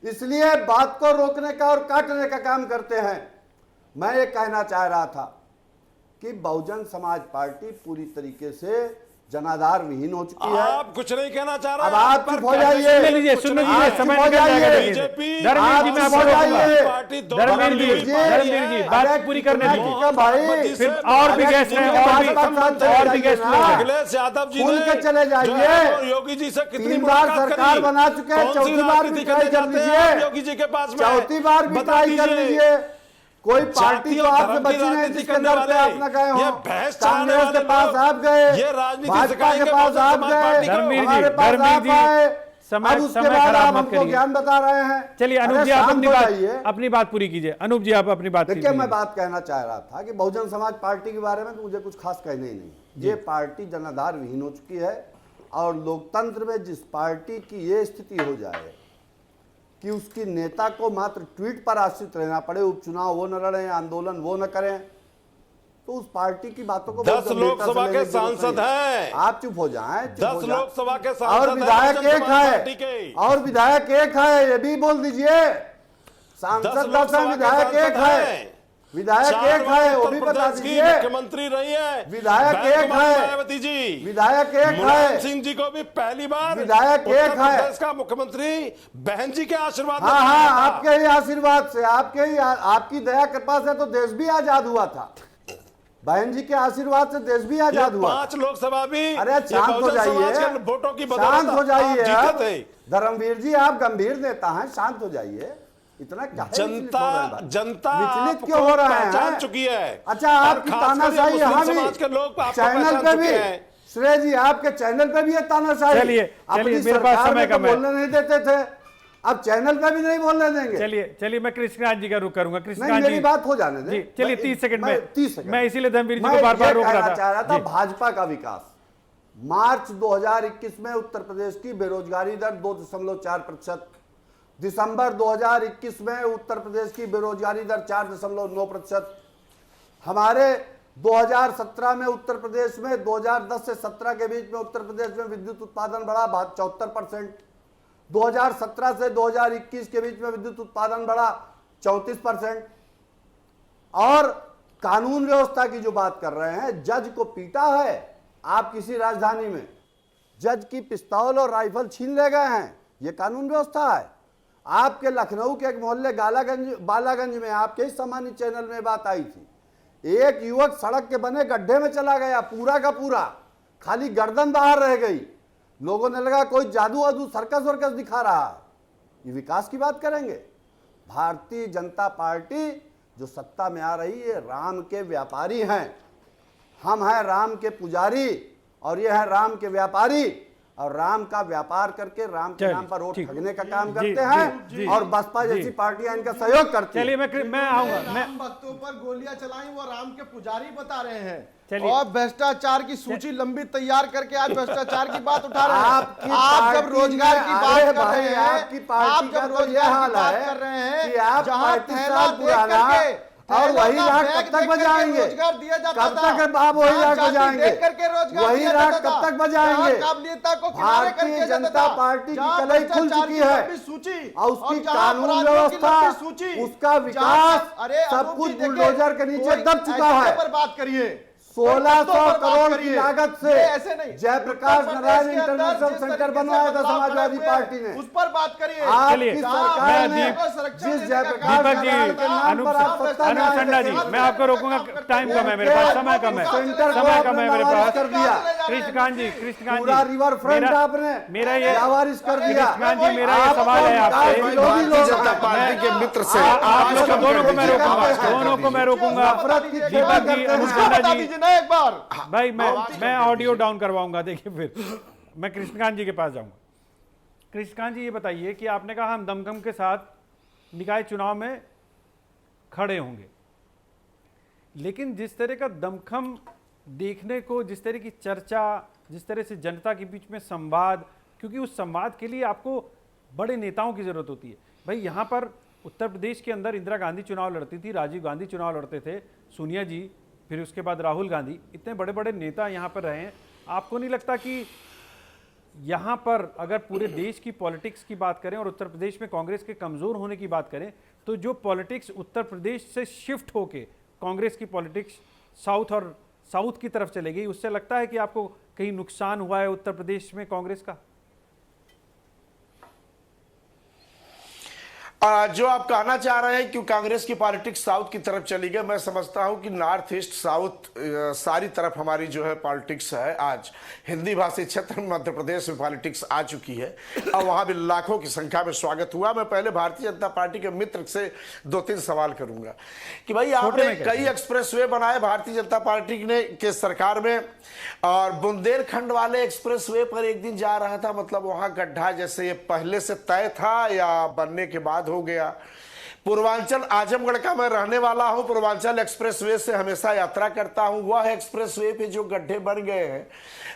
इसलिए बात को रोकने का और काटने का काम करते हैं। मैं ये कहना चाह रहा था कि बहुजन समाज पार्टी पूरी तरीके से जनाधार विहीन हो चुकी है। आप कुछ नहीं कहना चाह रहे अब आप चुप हो जाइए। सुन लीजिए, सुन लीजिए, आप समय चुप हो निकल जाएगा। जाइए। बीजेपी धर्मवीर जी, मैं आपको आप रोकूंगा। जाइए। धर्मवीर जी, बात पूरी करने दीजिए। भाई फिर और भी गेस्ट हैं, और भी गेस्ट लोग हैं। अखिलेश यादव जी खुल ने के चले जाइए। जो है वो योगी जी से कितनी 3 बार मुलाकात सरकार करी। बना चुके हैं, कौन सी चौथी बार भी राजनीति ट्राई करने कर जाते हैं आप लीजिए, योगी जी के पास में? चौथी बार भी बता ट्राई कर लीजिए। कोई पार्टी जाति तो और आपसे धर्म की बची नहीं राजनीति जिसके करने दर पे वाले, आप न गए हो। ये भैंस चराने कांग्रेस के वाले पास लोग, आप गए, ये राजनीति भाजपा सिखाएंगे के पास बहुजन आप समाज गए, पार्टी को। धर्मवीर जी, हमारे पास धर्मवीर आप जी, आए। समय- अब उसके समय बाद खराब आप मत हमको करिए। ज्ञान बता रहे हैं। चलिए अनूप अरे जी, आप शांत अपनी हो बात जाइए। अपनी बात पूरी कीजिए। अनूप जी, आप अपनी बात देखिए, मैं कीजिए। बात कहना चाह रहा था कि बहुजन समाज पार्टी के बारे में तो मुझे कुछ खास कहने ही नहीं। ये पार्टी जनाधार विहीन हो चुकी है और लोकतंत्र में जिस पार्टी की ये स्थिति हो जाए कि उसकी नेता को मात्र ट्वीट पर आश्रित रहना पड़े, उपचुनाव वो न लड़ें, आंदोलन वो न करें, तो उस पार्टी की बातों को 10 लोकसभा के सांसद हैं। आप चुप हो जाएं, चुप 10 हो जाएं। लोकसभा के और सांसद हैं विधायक बहुजन एक समाज पार्टी है, के। और विधायक एक है, ये भी बोल दीजिए। सांसद 10 लोकसभा है, के विधायक एक सांसद है। हैं। विधायक एक है, वो भी बता दीजिए। मुख्यमंत्री रही है, विधायक एक है, मायावती जी। विधायक एक मुलायम है, सिंह जी को भी पहली बार विधायक उत्तर एक है। प्रदेश का मुख्यमंत्री बहन जी के आशीर्वाद हाँ हाँ, आपके ही आशीर्वाद से, आपकी दया कृपा से तो देश भी आजाद हुआ था। बहन जी के आशीर्वाद से देश भी आजाद हुआ। 5 लोकसभा भी, अरे शांत हो जाइए, वोटों की शांत हो जाइए। जीते थे। धर्मवीर जी, आप गंभीर नेता हैं, शांत हो जाइए। इतना क्या जनता विचलित क्यों हो रहे हैं? पहचान चुकी है। अच्छा, आपकी तानाशाही यहाँ भी समाज के लोग चैनल पे भी, श्रेय जी आपके चैनल पे भी है तानाशाही। चलिए अपनी मेरे पास सरकार समय में तो कम है। बोलने नहीं देते थे, अब चैनल पे भी नहीं बोलने देंगे। चलिए मैं कृष्णकांत जी का रुख करूंगा। नहीं, कृष्णकांत मेरी जी बात हो जाने दें। जी, चलिए 30 सेकंड में 30 सेकंड मैं इसीलिए धर्मवीर जी को बार-बार रोक रहा था। चाह रहा था जी। भाजपा का विकास। मार्च 2021 में उत्तर प्रदेश की बेरोजगारी दर 2.4%, दिसंबर 2021 में उत्तर प्रदेश की बेरोजगारी दर 4.9%। हमारे 2017 में उत्तर प्रदेश में 2010 से 17 के बीच में उत्तर प्रदेश में विद्युत उत्पादन बढ़ा 74%। 2017 से 2021 के बीच में विद्युत उत्पादन बढ़ा 34%। और कानून व्यवस्था की जो बात कर रहे हैं, जज को पीटा है आप किसी राजधानी में, जज की पिस्तौल और राइफल छीन ले गए हैं, यह कानून व्यवस्था है। आपके लखनऊ के एक मोहल्ले बालागंज में आपके ही सामान्य चैनल में बात आई थी, एक युवक सड़क के बने गड्ढे में चला गया, पूरा का पूरा, खाली गर्दन बाहर रह गई। लोगों ने लगा कोई जादू वादू सर्कस वर्कस दिखा रहा है। ये विकास की बात करेंगे? भारतीय जनता पार्टी जो सत्ता में आ रही है, राम के व्यापारी हैं। हम हैं राम के पुजारी और ये है राम के व्यापारी, और राम का व्यापार करके राम के नाम पर वोट ठगने का काम करते हैं। और बसपा जैसी पार्टियां इनका सहयोग करती हैं। चलिए मैं आऊंगा। राम भक्तों पर गोलियां चलाई वो राम के पुजारी बता रहे हैं, और भ्रष्टाचार की सूची लंबी तैयार करके आज भ्रष्टाचार की बात उठा रहे हैं। आप जब रोजगार की बात कर रहे हैं, आप जब रोजगार की बात कर रहे हैं, जहां थैला देख करके और वही राग कब तक बजाएंगे? रोजगार दिया जाता कब तक आप वही राग बजाएंगे? वही राग कब तक बजाएंगे? भारतीय जनता पार्टी की कलई खुल चुकी है और उसकी कानून व्यवस्था, उसका विकास, सब कुछ बुलडोजर के नीचे दब चुका है। बात करिए 1600 करोड़ की लागत से जयप्रकाश नारायण इंटरनेशनल सेंटर बनवाया था समाजवादी पार्टी ने, उस पर बात करिए। आपकी सरकार ने जिस जयप्रकाश नारायण के नाम पर आप सत्ता में अनुसंडा जी, मैं आपको रोकूंगा, टाइम कम है मेरे पास, समय कम है, समय कम है मेरे पास। कर दिया कृष्णकांत जी पूरा रिवर फ्रंट आपने मेरा ये लावारिस कर दिया। कृष्णकांत जी, मेरा ये सवाल है आपसे, भारतीय जनता पार्टी के मित्र से आप लोग दोनों को मैं रोकूंगा, दोनों को मैं रोकूंगा। दीपक जी, अनुसंडा जी, एक बार भाई मैं ऑडियो डाउन करवाऊंगा। देखिए फिर मैं कृष्णकांत जी के पास जाऊंगा। कृष्णकांत जी, ये बताइए कि आपने कहा हम दमखम के साथ निकाय चुनाव में खड़े होंगे, लेकिन जिस तरह का दमखम देखने को, जिस तरह की चर्चा, जिस तरह से जनता के बीच में संवाद, क्योंकि उस संवाद के लिए आपको बड़े नेताओं की जरूरत होती है। भाई यहाँ पर उत्तर प्रदेश के अंदर इंदिरा गांधी चुनाव लड़ती थी, राजीव गांधी चुनाव लड़ते थे, सोनिया जी, फिर उसके बाद राहुल गांधी, इतने बड़े बड़े नेता यहाँ पर रहे हैं। आपको नहीं लगता कि यहाँ पर अगर पूरे देश की पॉलिटिक्स की बात करें और उत्तर प्रदेश में कांग्रेस के कमज़ोर होने की बात करें, तो जो पॉलिटिक्स उत्तर प्रदेश से शिफ्ट होके कांग्रेस की पॉलिटिक्स साउथ की तरफ चले गई, उससे लगता है कि आपको कहीं नुकसान हुआ है उत्तर प्रदेश में कांग्रेस का? जो आप कहना चाह रहे हैं कि कांग्रेस की पॉलिटिक्स साउथ की तरफ चली गई, मैं समझता हूं कि नॉर्थ ईस्ट साउथ सारी तरफ हमारी जो है पॉलिटिक्स है। आज हिंदी भाषी क्षेत्र में मध्य प्रदेश में पॉलिटिक्स आ चुकी है और वहां भी लाखों की संख्या में स्वागत हुआ। मैं पहले भारतीय जनता पार्टी के मित्र से 2-3 सवाल करूंगा कि भाई आपने कई एक्सप्रेसवे बनाए भारतीय जनता पार्टी ने के सरकार में, और बुंदेलखंड वाले एक्सप्रेसवे पर एक दिन जा रहा था, मतलब वहां गड्ढा जैसे ये पहले से तय था या बनने के बाद हो गया। पूर्वांचल आजमगढ़ का मैं रहने वाला हूं, पूर्वांचल एक्सप्रेसवे से हमेशा यात्रा करता हूं। वह एक्सप्रेसवे पे जो गड्ढे बन गए हैं,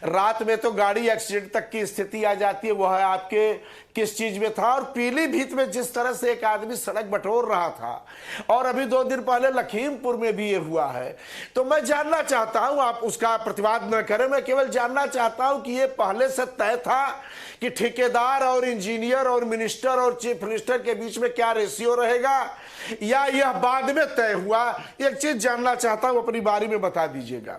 रात में तो गाड़ी एक्सीडेंट तक की स्थिति आ जाती है। वह आपके किस चीज में था। और पीलीभीत में जिस तरह से एक आदमी सड़क बटोर रहा था, और अभी 2 दिन पहले लखीमपुर में भी ये हुआ है। तो मैं जानना चाहता हूं, आप उसका प्रतिवाद न करें, मैं केवल जानना चाहता हूं कि ये पहले से तय था कि ठेकेदार और इंजीनियर और मिनिस्टर और चीफ मिनिस्टर के बीच में क्या रेशियो रहेगा, या यह बाद में तय हुआ? एक चीज जानना चाहता हूं, अपनी बारी में बता दीजिएगा।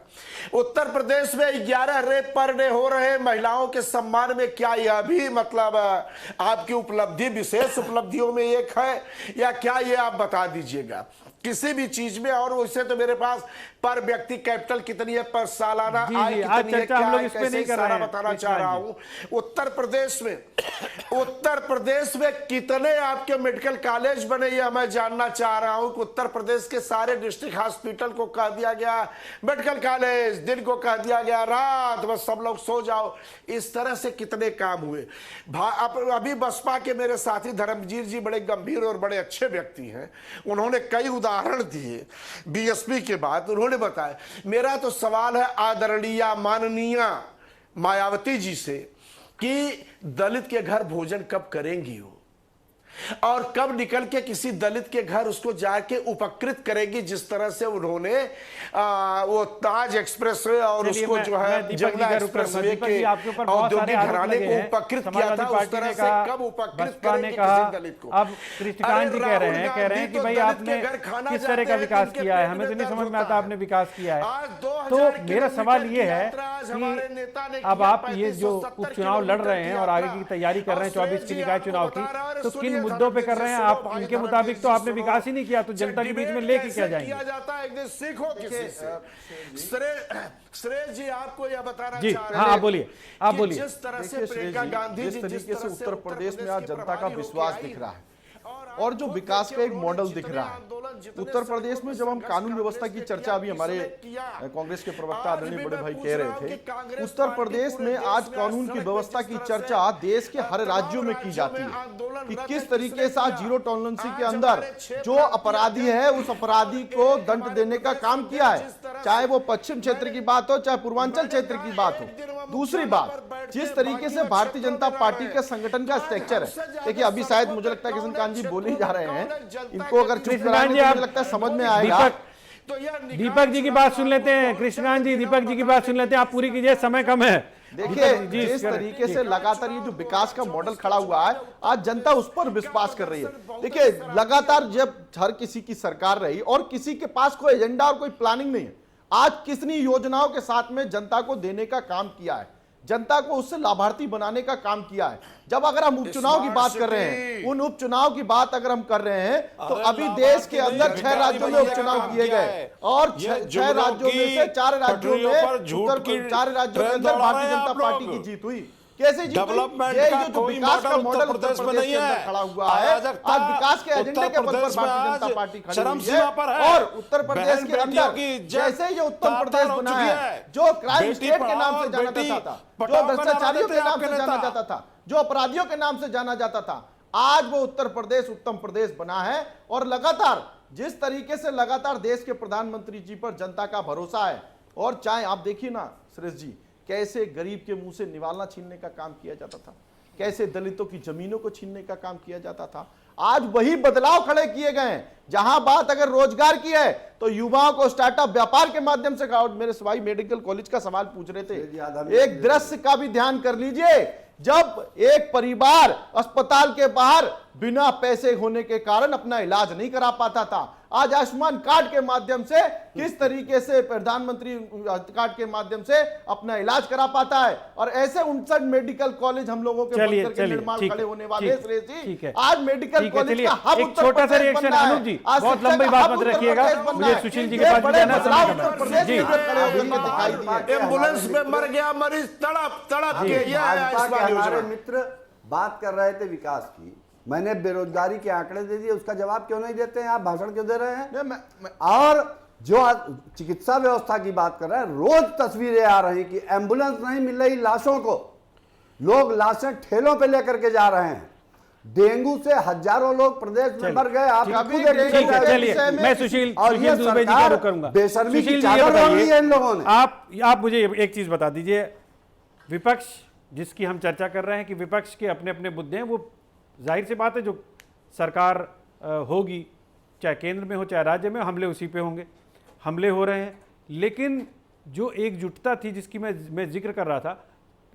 उत्तर प्रदेश में 11 रेप पर डे हो रहे महिलाओं के सम्मान में, क्या यह भी मतलब आपकी उपलब्धि, विशेष उपलब्धियों में एक है, या क्या ये आप बता दीजिएगा किसी भी चीज में? और वैसे तो मेरे पास पर व्यक्ति कैपिटल कितनी है, पर सालाना आय कितनी है, क्या है, कैसे सारा बताना चाह रहा हूं। उत्तर प्रदेश में कितने आपके मेडिकल कॉलेज बने, यह मैं जानना चाह रहा हूं। कि उत्तर प्रदेश के सारे डिस्ट्रिक्ट हॉस्पिटल को कह दिया गया मेडिकल कॉलेज, दिन को कह दिया गया रात, बस सब लोग सो जाओ। इस तरह से कितने काम हुए। अभी बसपा के मेरे साथी धर्मजीत जी बड़े गंभीर और बड़े अच्छे व्यक्ति हैं, उन्होंने कई उदाहरण दिए बीएसपी के बाद, उन्होंने बताया। मेरा तो सवाल है आदरणीय माननीय मायावती जी से कि दलित के घर भोजन कब करेंगी वो, और कब निकल के किसी दलित के घर उसको जाके उपकृत करेगी, जिस तरह से उन्होंने वो ताज एक्सप्रेस और उसको जो है जमुना एक्सप्रेस वे के औद्योगिक घराने को उपकृत किया था, उस तरह से कब उपकृत करेगी किसी दलित को। अब कृष्णकांत जी कह रहे हैं कि भाई आपने किस तरह का विकास किया है, हमें तो नहीं समझ में आता आपने विकास किया है। तो मेरा सवाल ये है कि अब आप ये जो उपचुनाव लड़ रहे हैं और आगे की तैयारी कर रहे हैं 24 की निकाय चुनाव की, तो किन मुद्दों पे कर रहे हैं आप? इनके मुताबिक तो आपने विकास ही नहीं किया, तो जनता के बीच में लेके क्या जाएंगे? एक दिन सीखो किसी से। श्रेय जी आपको यह बताना जी, चाह रहे हाँ, आप बोलिए, आप बोलिए। जिस तरह से प्रियंका गांधी जिस तरीके से उत्तर प्रदेश में आज जनता का विश्वास दिख रहा है और जो विकास का एक मॉडल दिख रहा है उत्तर प्रदेश में, जब हम कानून व्यवस्था की चर्चा, अभी हमारे कांग्रेस के प्रवक्ता आदरणीय बड़े भाई कह रहे थे, उत्तर प्रदेश में आज कानून की व्यवस्था की चर्चा देश के हर राज्यों में की जाती है कि किस तरीके से आज जीरो टॉलरेंसी के अंदर जो अपराधी है उस अपराधी को दंड देने का काम किया है, चाहे वो पश्चिम क्षेत्र की बात हो चाहे पूर्वांचल क्षेत्र की बात हो। दूसरी बात, जिस तरीके से भारतीय जनता पार्टी के संगठन का स्ट्रक्चर है, देखिए अभी शायद मुझे लगता है कृष्णकांत जी बोल ही जा रहे हैं, इनको अगर चुप कराएंगे तो मुझे लगता है समझ में आएगा। दीपक जी की बात सुन लेते हैं, कृष्णकांत जी दीपक जी की बात सुन लेते हैं, आप पूरी कीजिए, समय कम है। देखिए जिस तरीके से लगातार ये जो विकास का मॉडल खड़ा हुआ है, आज जनता उस पर विश्वास कर रही है। देखिए लगातार जब हर किसी की सरकार रही और किसी के पास कोई एजेंडा और कोई प्लानिंग नहीं है, आज कितनी योजनाओं के साथ में जनता को देने का काम किया है, जनता को उससे लाभार्थी बनाने का काम किया है। जब अगर हम उपचुनाव की बात कर रहे हैं, उन उपचुनाव की बात अगर हम कर रहे हैं, तो अभी देश के अंदर 6 राज्यों में उपचुनाव किए गए और 6 राज्यों में से 4 राज्यों में 4 राज्यों के अंदर भारतीय जनता पार्टी की जीत हुई। कैसे जीत हुई? ये जो विकास का मॉडल उत्तर प्रदेश के अंदर खड़ा हुआ है, आज विकास के एजेंडे के बल पर भारतीय जनता पार्टी खड़ी हुई है। और उत्तर प्रदेश के अंदर जैसे ये उत्तर प्रदेश बना है, जो क्राइम स्टेट के नाम से जाना जाता था, जो भ्रष्टाचारियों के नाम से जाना जाता था, जो अपराधियों के नाम से जाना जाता था, आज वो उत्तर प्रदेश उत्तम प्रदेश बना है। और लगातार जिस तरीके से लगातार देश के प्रधानमंत्री जी पर जनता का भरोसा है, और चाहे आप देखिए ना सुरेश जी, कैसे गरीब के मुंह से निवाला छीनने का काम किया जाता था, कैसे दलितों की जमीनों को छीनने का काम किया जाता था, आज वही बदलाव खड़े किए गए हैं। जहां बात अगर रोजगार की है तो युवाओं को स्टार्टअप व्यापार के माध्यम से, मेरे सवाई मेडिकल कॉलेज का सवाल पूछ रहे थे, एक दृश्य का भी ध्यान कर लीजिए, जब एक परिवार अस्पताल के बाहर बिना पैसे होने के कारण अपना इलाज नहीं करा पाता था, आज आयुष्मान कार्ड के माध्यम से किस तरीके से प्रधानमंत्री कार्ड के माध्यम से अपना इलाज करा पाता है। और ऐसे 59 मेडिकल कॉलेज हम लोगों के बनकर के निर्माण खड़े होने वाले। आज मेडिकल कॉलेज का हब एक छोटा सा रिएक्शन अनुज जी, बहुत लंबी बात मत रखिएगा, मुझे सुशील जी के पास भी जाना है। जी, एम्बुलेंस में मर गया मरीज तड़प के, हमारे मित्र बात कर रहे थे विकास की, मैंने बेरोजगारी के आंकड़े दे दिए, उसका जवाब क्यों नहीं देते हैं आप? भाषण क्यों दे रहे हैं? और जो चिकित्सा व्यवस्था की बात कर रहे हैं, रोज तस्वीरें आ रही कि एम्बुलेंस नहीं मिल रही लाशों को, लोग लाशें ठेलों पे लेकर के जा रहे हैं, डेंगू से हजारों लोग प्रदेश में मर गए। आप चलिए मैं सुशील दुबे जी का रुख करूंगा। बेशर्मी की चादर ओढ़ ली है इन लोगों ने। आप मुझे एक चीज बता दीजिए, विपक्ष जिसकी हम चर्चा कर रहे हैं कि विपक्ष के अपने अपने मुद्दे हैं, वो जाहिर सी बात है जो सरकार होगी, चाहे केंद्र में हो चाहे राज्य में, हमले उसी पे होंगे, हमले हो रहे हैं। लेकिन जो एकजुटता थी जिसकी मैं जिक्र कर रहा था,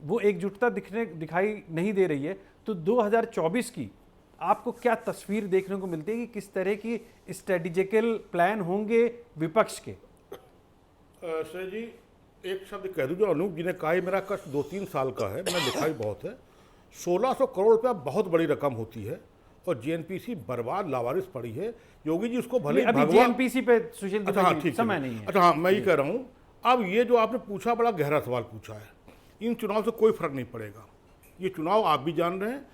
वो एकजुटता दिखाई नहीं दे रही है। तो 2024 की आपको क्या तस्वीर देखने को मिलती है कि किस तरह की स्ट्रेटेजिकल प्लान होंगे विपक्ष के? सर जी, एक शब्द कह दूं, जो अनूप जी ने कहा, मेरा कष्ट 2-3 साल का है, मैंने लिखा ही बहुत है। 1600 करोड़ रुपया बहुत बड़ी रकम होती है और जेएनपीसी बर्बाद लावारिस पड़ी है। योगी जी उसको भले अभी जेएनपीसी पे सुशील दुबे हाँ, जी समय नहीं है। अच्छा हाँ, मैं ये कह रहा हूँ, अब ये जो आपने पूछा बड़ा गहरा सवाल पूछा है। इन चुनाव से कोई फर्क नहीं पड़ेगा। ये चुनाव आप भी जान रहे हैं,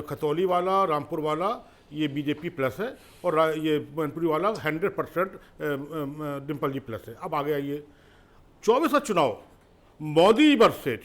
खतौली वाला, रामपुर वाला ये बीजेपी प्लस है और ये मैनपुरी वाला 100% डिम्पल जी प्लस है। अब आगे आइए 24 का चुनाव, मोदी वर्सेज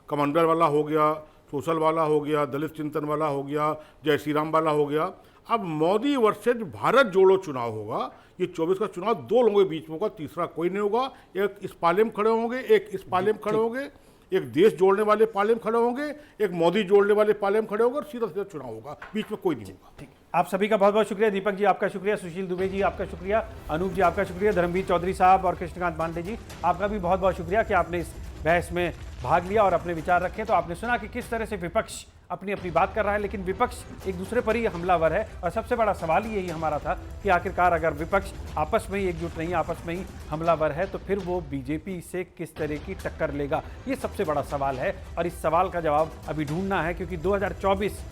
कमांडर वाला हो गया, सोशल वाला हो गया, दलित चिंतन वाला हो गया, जय श्री राम वाला हो गया। अब मोदी वर्सेज भारत जोड़ो चुनाव होगा। ये 24 का चुनाव 2 लोगों के बीच में होगा, तीसरा कोई नहीं होगा। एक इस पाले में खड़े होंगे, एक इस पाले में खड़े होंगे, एक देश जोड़ने वाले पाले में खड़े होंगे, एक मोदी जोड़ने वाले पाले में खड़े होंगे और सीधा सीधा चुनाव होगा, बीच में कोई नहीं होगा। आप सभी का बहुत बहुत शुक्रिया। दीपक जी आपका शुक्रिया, सुशील दुबे जी आपका शुक्रिया, अनूप जी आपका शुक्रिया, धर्मवीर चौधरी साहब और कृष्णकांत पांडे जी आपका भी बहुत बहुत शुक्रिया कि आपने इस बहस में भाग लिया और अपने विचार रखे। तो आपने सुना कि किस तरह से विपक्ष अपनी अपनी बात कर रहा है, लेकिन विपक्ष एक दूसरे पर ही हमलावर है। और सबसे बड़ा सवाल यही हमारा था कि आखिरकार अगर विपक्ष आपस में ही एकजुट नहीं, आपस में ही हमलावर है, तो फिर वो बीजेपी से किस तरह की टक्कर लेगा, ये सबसे बड़ा सवाल है। और इस सवाल का जवाब अभी ढूंढना है, क्योंकि 2024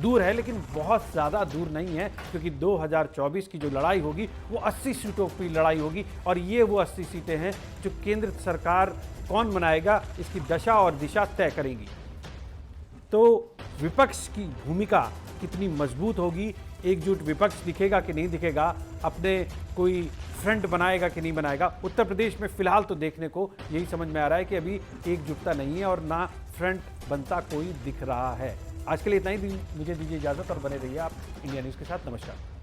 दूर है, लेकिन बहुत ज़्यादा दूर नहीं है, क्योंकि 2024 की जो लड़ाई होगी वो 80 सीटों की लड़ाई होगी। और ये वो 80 सीटें हैं जो केंद्र सरकार कौन बनाएगा, इसकी दशा और दिशा तय करेंगी। तो विपक्ष की भूमिका कितनी मजबूत होगी, एकजुट विपक्ष दिखेगा कि नहीं दिखेगा, अपने कोई फ्रंट बनाएगा कि नहीं बनाएगा, उत्तर प्रदेश में फिलहाल तो देखने को यही समझ में आ रहा है कि अभी एकजुटता नहीं है और ना फ्रंट बनता कोई दिख रहा है। आज के लिए इतना ही, मुझे दीजिए इजाज़त और बने रहिए आप इंडिया न्यूज़ के साथ। नमस्कार।